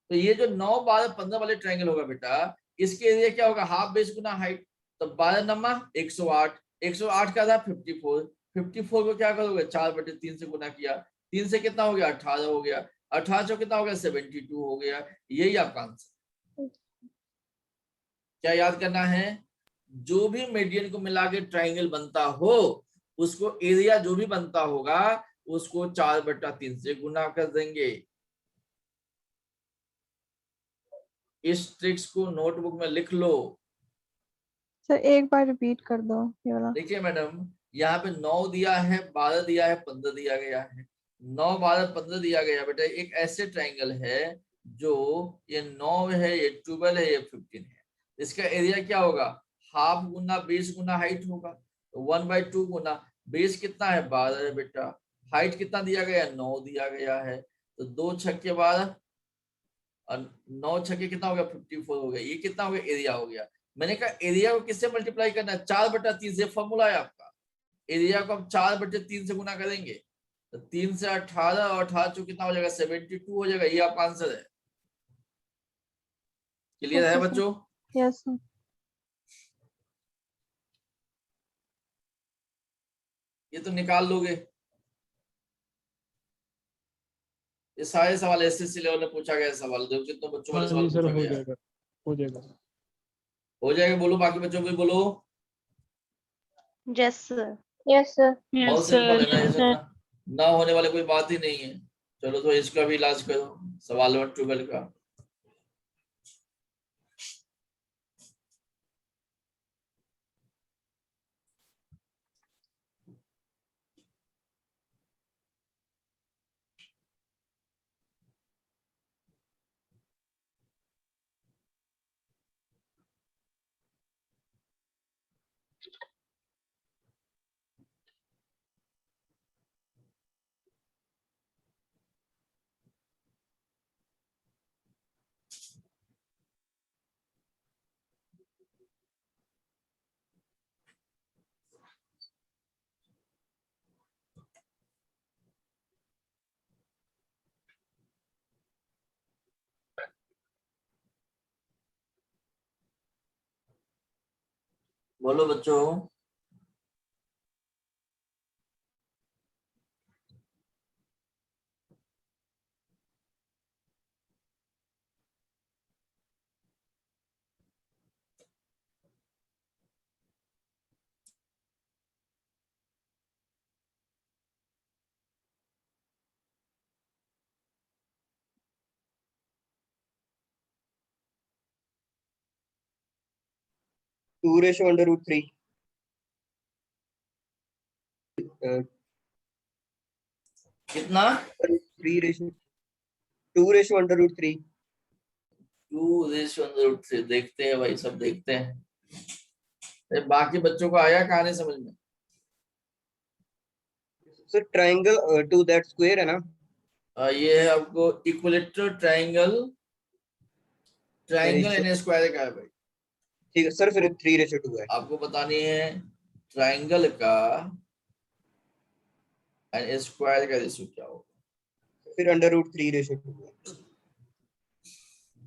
A: तो ये जो 9, 12, 15 वाले ट्रायंगल होगा बेटा, इसके एरिया क्या होगा, हाफ बेस गुना हाइट। तो 12 नमा 108, 108 का था 54, 54 को क्या करोगे 4/3 से गुना किया, 3 से कितना हो गया 18 हो गया, 18 से कितना हो गया 72 हो गया। यही आपका आंसर। क्या याद करना है, जो भी मीडियन को मिला के ट्राइंगल बनता हो उसको एरिया जो भी बनता होगा उसको 4/3 से गुना कर देंगे। इस ट्रिक्स को नोटबुक में लिख लो।
H: सर एक बार रिपीट कर दो ये वाला।
A: देखिए मैडम, यहाँ पे 9 दिया है, 12 दिया है, 15 दिया गया है। 9, 12, 15 दिया गया बेटा, एक ऐसे ट्राइंगल है जो ये 9 है, ये 12 है, ये 15 है। इसका एरिया क्या होगा, हाफ गुना बेस गुना हाइट होगा। तो 1/2 गुना बेस कितना है 12 है बेटा, हाइट कितना दिया गया है 9 दिया गया है। तो 2 छक्के 12 और 9 छक्के कितना हो गया 54 हो गया। ये कितना हो गया, एरिया हो गया। मैंने कहा एरिया को किससे मल्टीप्लाई करना है, 4/3 से फॉर्मूला है आपका। एरिया को हम 4/3 से गुना करेंगे तो 3 से 18 और 18 चो कितना हो जाएगा 72 हो जाएगा। ये आपका आंसर है। क्लियर है बच्चों?
H: Yes sir.
A: ये तो निकाल लोगे, ये सारे सवाल एसएससी लेवल में पूछा गया सवाल, जो कितनों बच्चों वाले
E: हाँ
A: सवाल
E: जी सर,
A: पूछा
E: हो
A: गया है।
E: जाएगा हो जाएगा।
A: हो जाएगा, बोलो बाकी बच्चों को भी बोलो।
C: Yes sir.
H: Yes sir.
A: बहुत सिंपल है ना, ये सब ना होने वाले कोई बात ही नहीं है। चलो तो इसका भी इलाज करो, सवाल नंबर 12 का। बोलो बच्चों।
F: Two ratio under root three,
A: कितना?
F: Three ratio, two ratio under root three.
A: 2 देखते हैं भाई, सब देखते हैं। बाकी बच्चों को आया कहानी समझ में?
F: Sir triangle to that square है ना?
A: ये है आपको equilateral triangle, triangle and square का है भाई।
F: ठीक है सर, फिर थ्री रेशो टू है।
A: आपको बतानी है ट्राइंगल का एंड स्क्वायर का रेशियो क्या होगा।
F: फिर under root three ratio two है।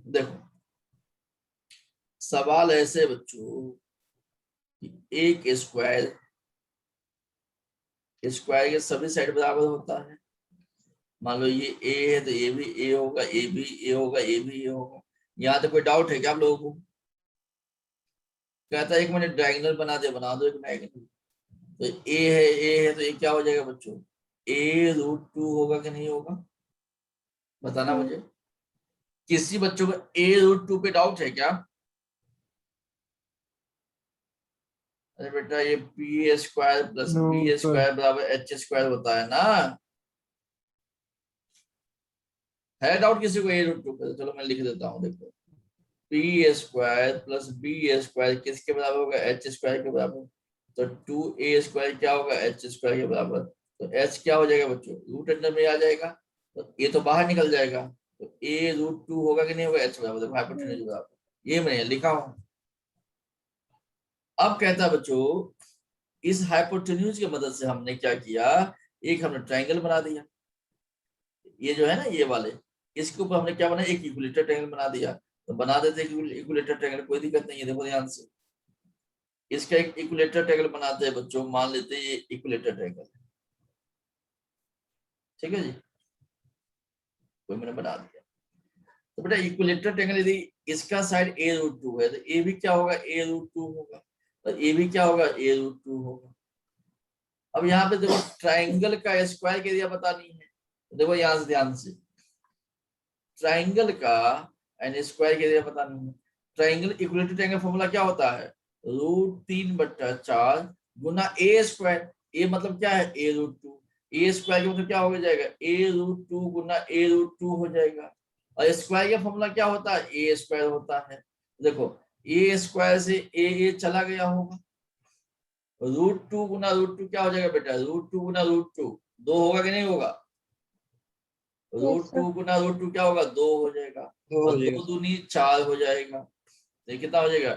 A: देखो सवाल ऐसे बच्चों कि एक स्क्वायर, स्क्वायर के सभी साइड बराबर होता है। मान लो ये ए है तो ये भी ए होगा, ये भी ए होगा, ये भी ए होगा। यहाँ तो कोई डाउट है क्या आप लोगों को? कहता है एक मिनट डायगोनल बना दे, बना दो एक डायगोनल। तो ए है तो ये क्या हो जाएगा बच्चों? ए रूट 2 होगा कि नहीं होगा? बताना मुझे। किसी बच्चों को ए रूट 2 पे डाउट है क्या? अरे बेटा ये P square plus
E: No,
A: B
E: sir.
A: Square बराबर एच स्क्वायर होता है ना। है डाउट किसी को ए रूट 2 पे? चलो मैं लिख देता हूँ, देखो P square plus B square किसके बराबर होगा? एच स्क्वायर के बराबर। तो 2a स्क्वायर क्या होगा? एच स्क्वायर के बराबर। तो h क्या हो जाएगा बच्चों? रूट अंडर में आ जाएगा, तो ये तो बाहर निकल जाएगा। तो a रूट 2 होगा कि नहीं होगा? h बराबर हाइपोटेन्यूज बराबर। ये मैंने लिखा हूं। अब कहता है बच्चों इस हाइपोटेन्यूज की मदद से हमने क्या किया, एक हमने ट्राइंगल बना दिया। ये जो है ना ये वाले, इसके ऊपर हमने क्या बनाया? एक इक्विलेटरल ट्रायंगल बना दिया। तो बना देते इक्विलेटरल ट्रायंगल, कोई दिक्कत नहीं है। देखो ध्यान से, इसका एक इक्विलेटरल ट्रायंगल बनाते हैं बच्चों। मान लेते हैं ये इक्विलेटरल ट्रायंगल, ठीक है जी, कोई मैंने बना दिया। तो बेटा इक्विलेटरल ट्रायंगल यदि इसका साइड a रूट 2 है तो ए भी क्या होगा? a रूट 2 होगा। और ए भी क्या होगा? a रूट 2 होगा। अब यहाँ पे देखो ट्राइंगल का स्क्वायर के एरिया बतानी है। तो देखो यहाँ से ध्यान से, ट्राइंगल का एंड स्क्वायर के एरिया बतानी है। ट्राइंगल इक्विलेटरल ट्रायंगल फॉर्मूला क्या होता है? रूट 3/4 गुना ए स्क्वायर। ए मतलब क्या है? a root 2। ए स्क्वायर का मतलब क्या हो जाएगा? a रूट 2 गुना a रूट 2 हो जाएगा। और स्क्वायर का फॉर्मूला क्या होता है? ए स्क्वायर होता है। देखो ए स्क्वायर से ए चला गया होगा, रूट 2 गुना रूट 2 क्या हो जाएगा बेटा? रूट 2 गुना रूट 2 2 होगा कि नहीं होगा? रूट 2 गुना रूट 2 क्या होगा? 2 हो जाएगा।
F: दो
A: और
F: हो जाएगा।
A: 2 दूनी 4 हो जाएगा। तो कितना हो जाएगा?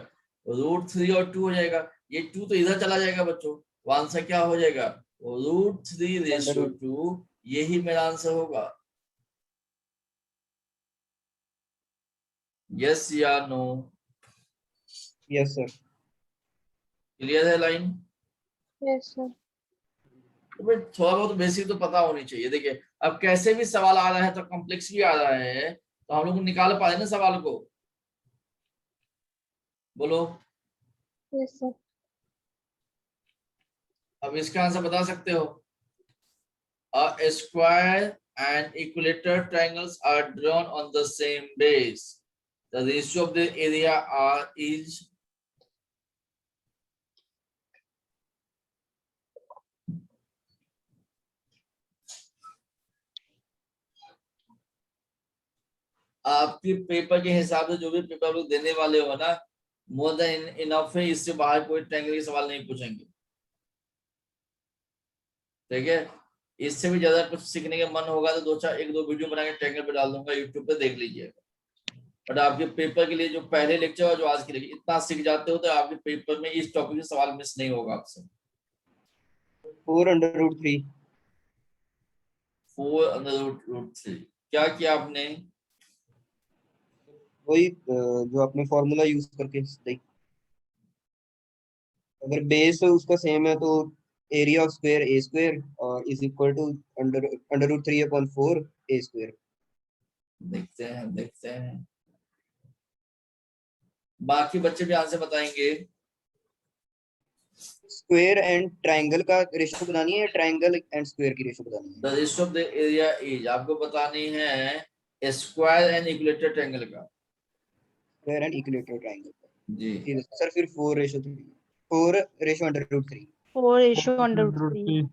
A: रूट 3 और 2 हो जाएगा। ये 2 तो इधर चला जाएगा बच्चों, तो आंसर क्या हो जाएगा? Root 3 ratio 2। यही मेरा आंसर होगा। यस या नो?
F: Yes sir.
A: क्लियर है लाइन?
H: Yes sir.
A: तो भाई थोड़ा बहुत बेसिक तो पता होनी चाहिए। देखिए अब कैसे भी सवाल आ रहा है तो कॉम्प्लेक्स भी आ रहा है, तो हम लोग निकाल पा रहे ना सवाल को। बोलो
H: यस सर।
A: अब इसका आंसर बता सकते हो? A square and equilateral triangles are drawn on the same base. The ratio of the area R is आपके पेपर के हिसाब से जो भी पेपर लोग देने वाले हो ना, मोर देन इनफ है। इससे बाहर कोई ट्रायंगल के सवाल नहीं पूछेंगे, ठीक है। इससे भी ज्यादा कुछ सीखने का मन होगा तो एक दो वीडियो बना के ट्रायंगल पे डाल दूंगा, यूट्यूब पे देख लीजिएगा। बट आपके पेपर के लिए जो पहले लेक्चर और जो आज के लिए इतना सीख जाते हो तो आपके पेपर में इस टॉपिक से सवाल मिस नहीं होगा आपसे।
F: 4 अंडर रूट 3।
A: 4 अंडर रूट 3 क्या किया आपने?
F: वही जो आपने फॉर्मूला यूज करके अगर बेस उसका सेम है तो area of square A square और is equal to under root 3/4 A square.
A: देखते हैं बाकी बच्चे भी आंसर बताएंगे।
F: स्क्वायर एंड ट्रायंगल का रेशियो बतानी है, ट्रायंगल एंड स्क्वायर की रेशियो बतानी है।
A: The ratio of the area is, आपको बतानी है स्क्वायर एंड इक्विलेटरल ट्रायंगल का।
F: स्क्वायर एंड इक्विलेटरल ट्रायंगल
A: जी
F: ठीक है सर। फिर 4/3 4/√3
C: 4:3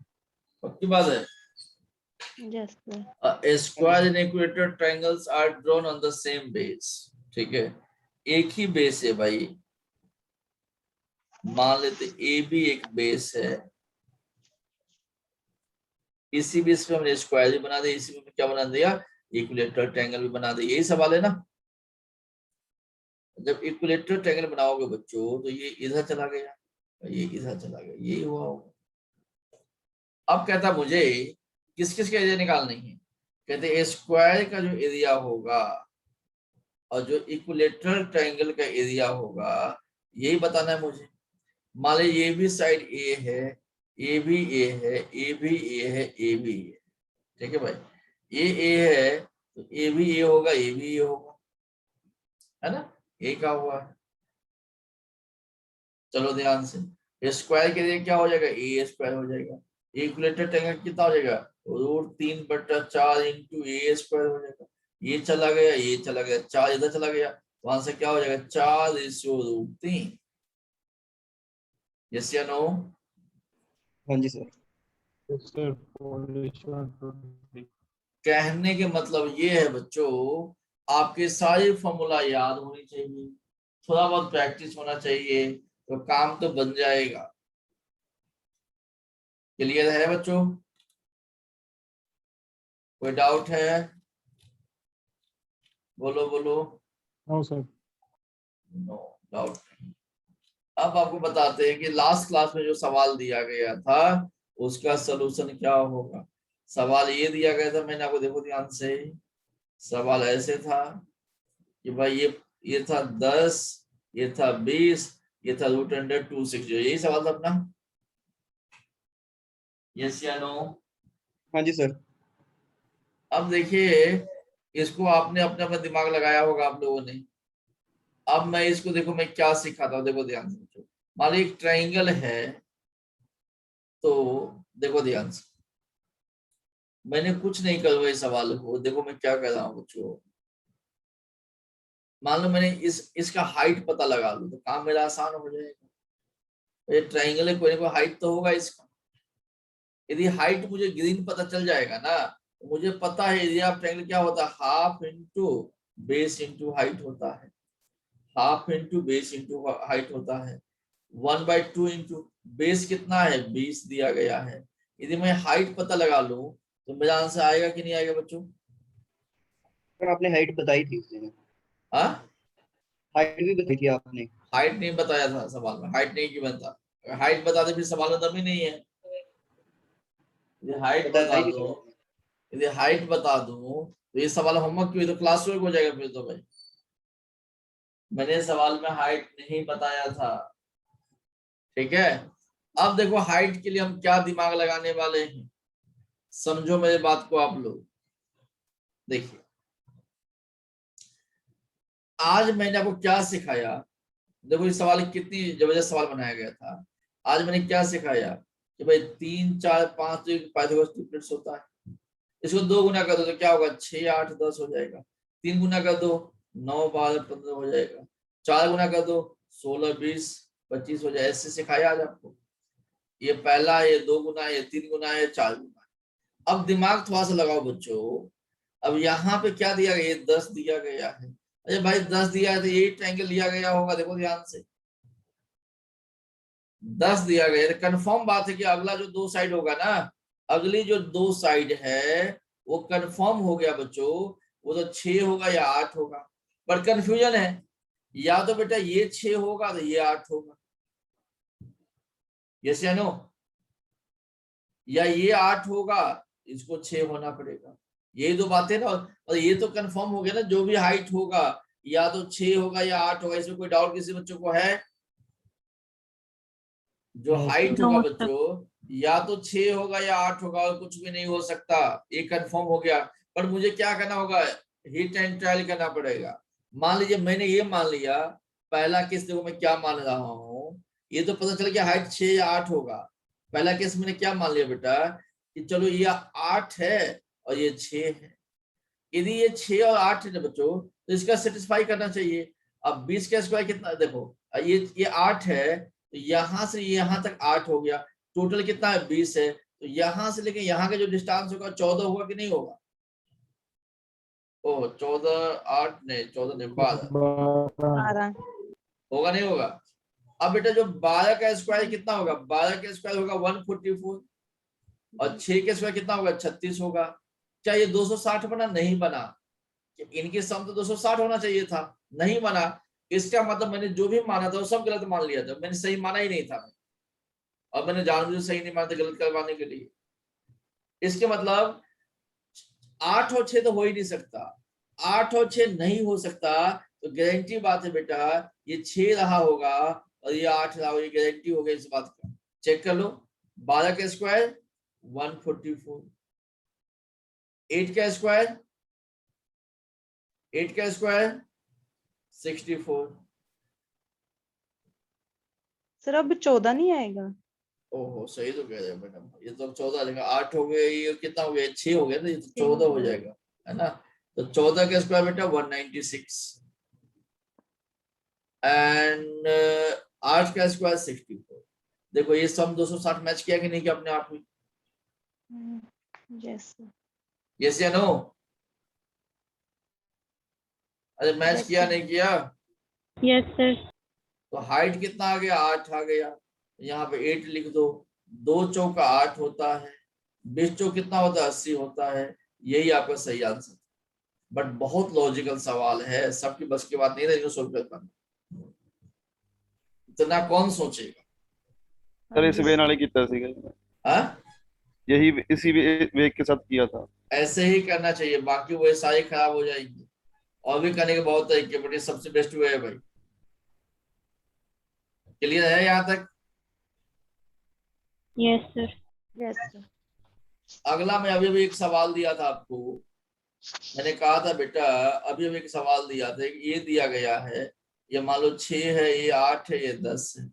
A: पक्की बात है।
C: Yes sir.
A: A square and equilateral triangles are drawn on the same base। ठीक है, एक ही बेस है भाई। मान लेते ए भी एक बेस है, इसी बेस पे हमने स्क्वायर भी बना दिया, इसी में क्या बना दिया, इक्विलेटरल ट्रायंगल भी बना दिया। यही सवाल है ना। जब इक्विलेटरल ट्रायंगल बनाओगे बच्चों तो ये इधर चला गया, ये इधर चला गया, यही हुआ होगा। अब कहता मुझे किस किस का एरिया निकालनी है। कहते स्क्वायर का जो एरिया होगा और जो इक्विलेटरल ट्रायंगल का एरिया होगा यही बताना है मुझे। मान लो ये भी साइड ए है, ए भी ए है, ए भी ए है, ए भी ए। ठीक है भाई, ये ए है तो ए भी ए होगा, ए भी ए होगा, है ना। ए का हुआ है। चलो ध्यान से, स्क्वायर के एरिया क्या हो जाएगा, ए स्क्वायर हो जाएगा। इक्विलेटरल ट्रायंगल कितना हो जाएगा, √3/4 इंटू ए स्क्वायर हो जाएगा। ये चला गया, ये चला गया, 4 इधर चला गया, वहां से क्या हो जाएगा 4/√3। यस या नो।
F: हाँ जी सर।
E: सर 4:3
A: कहने के मतलब ये है बच्चों, आपके सारे फॉर्मूला याद होनी चाहिए, थोड़ा बहुत प्रैक्टिस होना चाहिए, तो काम तो बन जाएगा। क्लियर है बच्चों, कोई डाउट है, बोलो बोलो।
E: No sir.
A: नो डाउट नहीं। अब आपको बताते हैं कि लास्ट क्लास में जो सवाल दिया गया था उसका सलूशन क्या होगा। सवाल ये दिया गया था, मैंने आपको देखो ध्यान से, सवाल ऐसे था कि भाई ये था 10, ये था 20, ये था √260। यही सवाल था अपना। यस या नो।
F: हाँ जी सर।
A: अब देखिए, इसको आपने अपना अपना दिमाग लगाया होगा आप लोगों ने। अब मैं इसको देखो मैं क्या सिखाता हूँ, देखो ध्यान से। मान लो एक ट्रायंगल है, तो देखो ध्यान से, मैंने कुछ नहीं करवा इस सवाल को, देखो मैं क्या कर रहा हूँ बच्चों। मान लो मैंने इसका हाइट पता लगा लूं तो काम मेरा आसान हो जाएगा। ये ट्रायंगल है, कोई ना कोई हाइट तो होगा इसका। यदि हाइट मुझे ग्रीन पता चल जाएगा ना, तो मुझे पता है एरिया ऑफ ट्रायंगल क्या होता है, half into base into height होता है। Half into base into height होता है। 1/2 इंटू बेस कितना है 20 दिया गया है। यदि मैं हाइट पता लगा लूं तो मेरा आंसर आएगा कि नहीं आएगा बच्चों।
F: सर आपने हाइट बताई थी उस दिन।
A: हाँ,
F: हाइट भी बताई थी आपने।
A: हाइट नहीं बताया था सवाल में, हाइट नहीं क्यों बनता, अगर हाइट बता दे फिर सवाल में दम ही नहीं है। यदि हाइट बता
F: बताई थी
A: दो,
F: सर आपने।
A: यदि हाइट बता दूं तो ये सवाल होमवर्क क्यों, तो क्लास वर्क हो जाएगा फिर तो भाई। मैंने सवाल में हाइट नहीं बताया था, ठीक है। अब देखो हाइट के लिए हम क्या दिमाग लगाने वाले हैं, समझो मेरी बात को आप लोग। देखिए आज मैंने आपको क्या सिखाया, देखो ये सवाल कितनी जबरदस्त सवाल बनाया गया था। आज मैंने क्या सिखाया कि भाई 3, 4, 5 पाइथागोरस ट्रिपलेट्स होता है। इसको 2 गुना कर दो तो क्या होगा, 6, 8, 10 हो जाएगा। 3 गुना कर दो 9, 12, 15 हो जाएगा। 4 गुना कर दो 16, 20, 25 हो जाए। ऐसे सिखाया आज आपको। ये पहला है, ये 2 गुना है, ये 3 गुना है, 4 गुना है। अब दिमाग थोड़ा सा लगाओ बच्चों। अब यहाँ पे क्या दिया गया, ये 10 दिया गया है। अरे भाई 10 दिया है तो यही ट्रायंगल लिया गया होगा, देखो ध्यान से 10 दिया गया है। कंफर्म बात है कि अगला जो 2 साइड होगा ना, अगली जो 2 साइड है वो कंफर्म हो गया बच्चों, वो तो 6 होगा या 8 होगा। पर कंफ्यूजन है, या तो बेटा ये 6 होगा तो ये 8 होगा, यस या नो, या ये 8 होगा इसको 6 होना पड़ेगा। यही दो बातें ना। और ये तो कंफर्म हो गया ना, जो भी हाइट होगा या तो 6 होगा या 8 होगा। इसमें कोई डाउट किसी बच्चों को है? जो
E: Yes,
A: हाइट
E: sir.
A: होगा
B: नौ तक।
A: बच्चों या तो 6 होगा या 8 होगा, और कुछ भी नहीं हो सकता, ये कंफर्म हो गया। पर मुझे क्या करना होगा, हिट एंड ट्रायल करना पड़ेगा। मान लीजिए मैंने ये मान लिया, पहला केस देखो मैं क्या मान रहा हूँ, ये तो पता चल गया हाइट 6 या 8 होगा। पहला केस मैंने क्या मान लिया बेटा कि चलो ये 8 है और ये 6 है। यदि ये 6 और 8 है ना बच्चों, तो इसका सेटिस्फाई करना चाहिए। अब 20 का स्क्वायर कितना, देखो ये 8 है, तो यहाँ से यहाँ तक 8 हो गया, टोटल कितना है 20 है, तो यहाँ से लेके यहाँ का जो डिस्टेंस होगा 14 होगा कि नहीं होगा? ओह 14 8 नहीं 14 नहीं 12
C: 12
A: होगा, नहीं होगा? अब बेटा जो 12 का स्क्वायर कितना होगा, 12 का स्क्वायर होगा 144 और 6 का स्क्वायर कितना होगा 36 होगा। क्या ये 260 बना? नहीं बना। इनके सम तो 260 होना चाहिए था, नहीं बना। इसका मतलब मैंने जो भी माना था वो सब गलत मान लिया था, मैंने सही माना ही नहीं था, और मैंने जानबूझ सही नहीं माना था गलत करवाने के लिए। इसके मतलब 8 और 6 तो हो ही नहीं सकता, 8 और 6 नहीं हो सकता, तो गारंटी बात है बेटा ये 6 रहा होगा और ये 8 रहा होगा, ये गारंटी हो गई इस बात का। चेक कर लो, 12 का स्क्वायर 144, 8 का स्क्वायर 64।
C: सर अब 14 नहीं आएगा?
A: ओहो सही तो कह रहे हैं मैडम, ये तो 14 लिखा, 8 हो गए, ये कितना हो गया 6 हो गया ना, ये तो 14 हो जाएगा, है ना। तो 14 का स्क्वायर बेटा 196 एंड 8 का स्क्वायर 64। देखो ये सम 260 मैच किया कि नहीं किया अपने आप में?
C: यस
A: यस या नो? अरे मैच
C: Yes,
A: किया
C: sir.
A: नहीं किया?
B: Yes sir.
A: तो हाइट कितना आ गया 8 आ गया, यहाँ पे 8 लिख दो, 2 चौका 8 होता है, 20 चौक कितना होता है 80 होता है, यही आपका सही आंसर। बट बहुत लॉजिकल सवाल है, सबकी बस की बात नहीं है सोल्व कर पाना, इतना कौन सोचेगा?
G: सर इस वे नाले कितना सीगा
A: हाँ
G: यही इसी वे के साथ किया था।
A: ऐसे ही करना चाहिए, बाकी वो सारी खराब हो जाएंगी। और भी करने के बहुत तरीके, बट ये सबसे बेस्ट वे है भाई। क्लियर है यहाँ तक?
B: Yes sir.
C: Yes sir.
A: अगला मैं अभी अभी एक सवाल दिया था आपको, मैंने कहा था बेटा अभी अभी एक सवाल दिया था, ये दिया गया है, ये मान लो 6 है, ये 8 है, ये 10 है।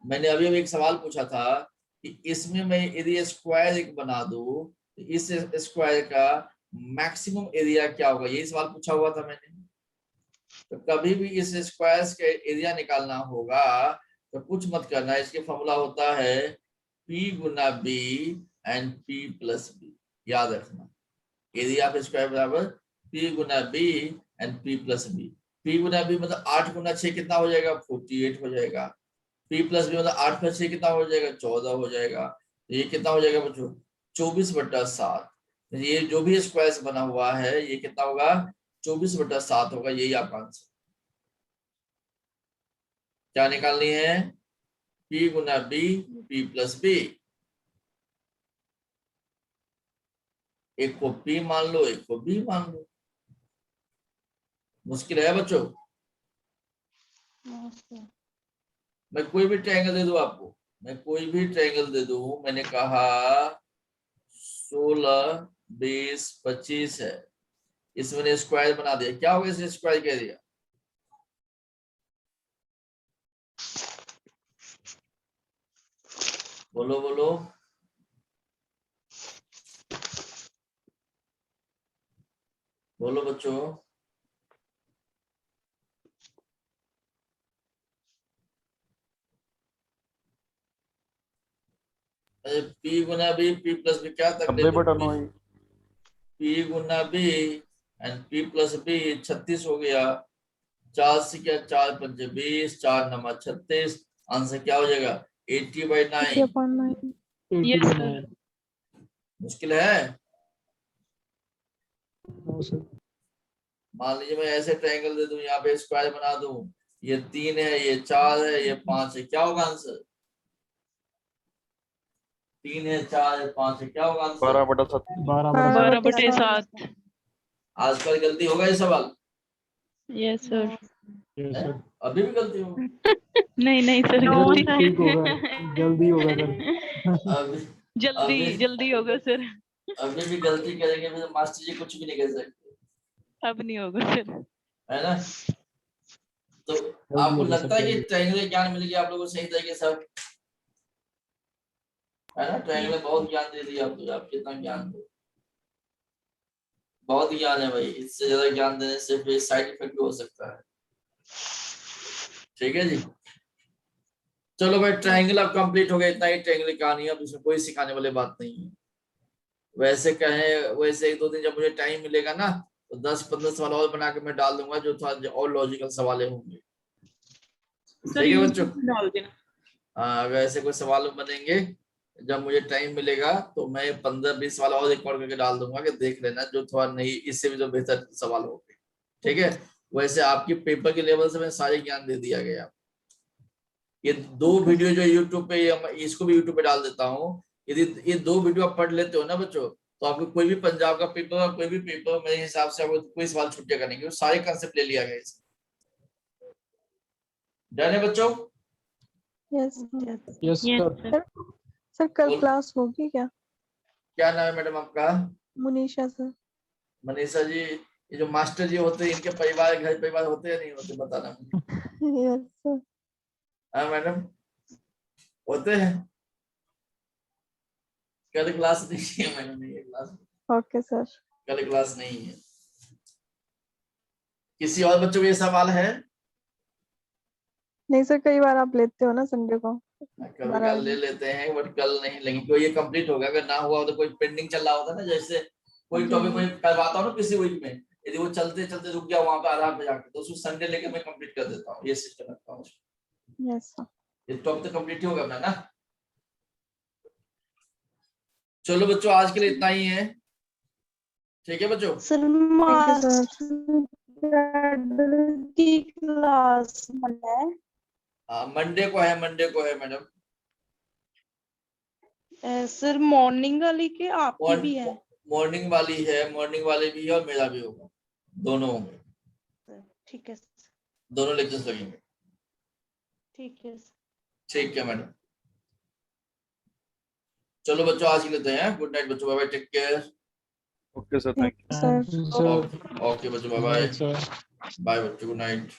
A: मैंने अभी अभी एक सवाल पूछा था कि इसमें मैं यदि स्क्वायर एक बना दूं तो इस स्क्वायर का मैक्सिमम एरिया क्या होगा, यही सवाल पूछा हुआ था मैंने। तो कभी भी इस स्क्वायर का एरिया निकालना होगा तो कुछ मत करना, इसके फॉर्मूला होता है P Guna B and P plus B। याद रखना, एरिया ऑफ स्क्वायर बराबर P Guna B and P plus B। P Guna B मतलब 8 गुना 6 कितना हो जाएगा 48 हो जाएगा, P प्लस B मतलब 8 प्लस 6 कितना हो जाएगा 14 हो जाएगा। तो ये कितना हो जाएगा बच्चों 24/7। ये जो भी स्क्वायर बना हुआ है ये कितना होगा 24/7 होगा, यही आपका आंसर। क्या निकालनी है? P गुना B P प्लस B। एक को P मान लो, एक को B मान लो। मुश्किल है बच्चों? मैं कोई भी ट्रायंगल दे दूं आपको, मैं कोई भी ट्रायंगल दे दूं, मैंने कहा 16 20 25 है, इसमें मैंने स्क्वायर बना दिया, क्या होगा इसे स्क्वायर कह दिया? बोलो बोलो। बोलो बच्चों। अरे P गुना B P प्लस B क्या तक ले
G: 90/9
A: P Guna B and P plus B 36 हो गया, 4 से क्या 4 पंजे 20, 4 नमा 36, आंसर क्या हो जाएगा 80/9।
H: 80/9।
B: Yes sir.
A: मुश्किल है?
E: No sir.
A: मान लीजिए मैं ऐसे ट्रायंगल दे दूं, यहाँ पे स्क्वायर बना दूं, ये 3 है, ये 4 है, ये 5 है, क्या होगा आंसर? 3 है 4 है 5 है, क्या होगा आंसर?
G: 12/7
B: 12/7।
A: आजकल गलती होगा ये सवाल?
B: Yes sir.
E: Yes sir.
A: अभी भी गलती हो
C: नहीं नहीं सर
E: सर
C: गलती
E: ठीक होगा, जल्दी होगा सर।
A: अभी
C: जल्दी
A: अभी
C: जल्दी होगा सर,
A: अभी भी गलती करेंगे फिर मास्टर जी कुछ भी नहीं कर सकते,
C: अब नहीं होगा सर।
A: है ना। तो
E: जल्दी
A: आपको
E: होगा सर,
A: लगता है कि
E: जल्दी।
A: ट्रायंगुलर ज्ञान मिल गया आप लोगों को सही तरीके से, है ना। ट्रायंगुलर बहुत ज्ञान दे दिया आपको, आप कितना ज्ञान दो, बहुत ज्ञान है भाई, इससे ज्यादा ज्ञान देने से फिर साइड इफेक्ट भी हो सकता है। ठीक है जी, चलो भाई ट्रायंगल अब कंप्लीट हो गया, इतना ही ट्रायंगल कहानी है, अब इसमें कोई सिखाने वाली बात नहीं है। वैसे कहे वैसे एक दो दिन जब मुझे टाइम मिलेगा ना तो 10-15 सवाल और बना के मैं डाल दूंगा जो थोड़ा और लॉजिकल सवाल होंगे। ठीक है बच्चों,
B: डाल देना।
A: हाँ अगर ऐसे कोई सवाल बनेंगे जब मुझे टाइम मिलेगा तो मैं 15-20 सवाल और रिकॉर्ड करके डाल दूंगा कि देख लेना, जो थोड़ा नहीं इससे भी जो बेहतर सवाल होंगे। ठीक है, वैसे आपकी पेपर के लेवल से मैं सारे ज्ञान दे दिया गया। ये 2 वीडियो जो यूट्यूब पे, इसको भी यूट्यूब पे डाल देता हूँ, यदि ये 2 वीडियो आप पढ़ लेते हो ना बच्चों, तो आपको कोई भी पंजाब का पेपर और कोई भी पेपर मेरे हिसाब से आपको कोई सवाल छूटेगा नहीं, क्योंकि सारे कंसेप्ट ले लिया गया इसमें। डन है बच्चों?
H: Yes
E: yes sir.
H: सर कल
A: बोल-
H: क्लास होगी क्या?
A: क्या नाम है मैडम आपका?
H: मुनीषा सर।
A: मनीषा जी, ये जो मास्टर जी होते हैं इनके परिवार घर परिवार होते हैं या नहीं होते, बताना मुझे।
H: Yes sir.
A: हाँ मैडम होते हैं। कल क्लास नहीं है मैडम, ये क्लास
H: ओके सर।
A: कल क्लास नहीं है। किसी और बच्चों को ये सवाल है?
H: नहीं सर, कई बार आप लेते हो ना संडे को।
A: कभी कल ले लेते हैं बट कल नहीं लेंगे, क्योंकि ये कंप्लीट होगा। अगर ना हुआ तो कोई पेंडिंग चल रहा होता ना, जैसे कोई टॉपिक में करवाता हूँ ना किसी वीक में, यदि वो चलते चलते रुक गया वहां पे आराम पे जाके, तो उसको संडे लेके मैं कंप्लीट कर देता हूँ, ये सिस्टम रखता हूँ।
H: Yes sir.
A: ये टॉपिक तो कंप्लीट ही होगा अपना ना। चलो बच्चों आज के लिए इतना ही है, ठीक है बच्चों।
C: सर की क्लास है
A: मंडे को है मैडम।
C: सर मॉर्निंग वाली के आपकी भी है?
A: मॉर्निंग वाली भी है और मेरा भी होगा, दोनों होंगे।
C: ठीक है
A: दोनों लेक्चर्स लगेंगे।
C: ठीक है।
A: ठीक है मैडम, चलो बच्चों आज के लिए हैं, गुड नाइट बच्चों, bye bye, take care.
G: Okay sir, thank you.
H: Sir
A: okay बच्चों, बाय बाय,
E: सर।
A: बाय बच्चों, गुड नाइट।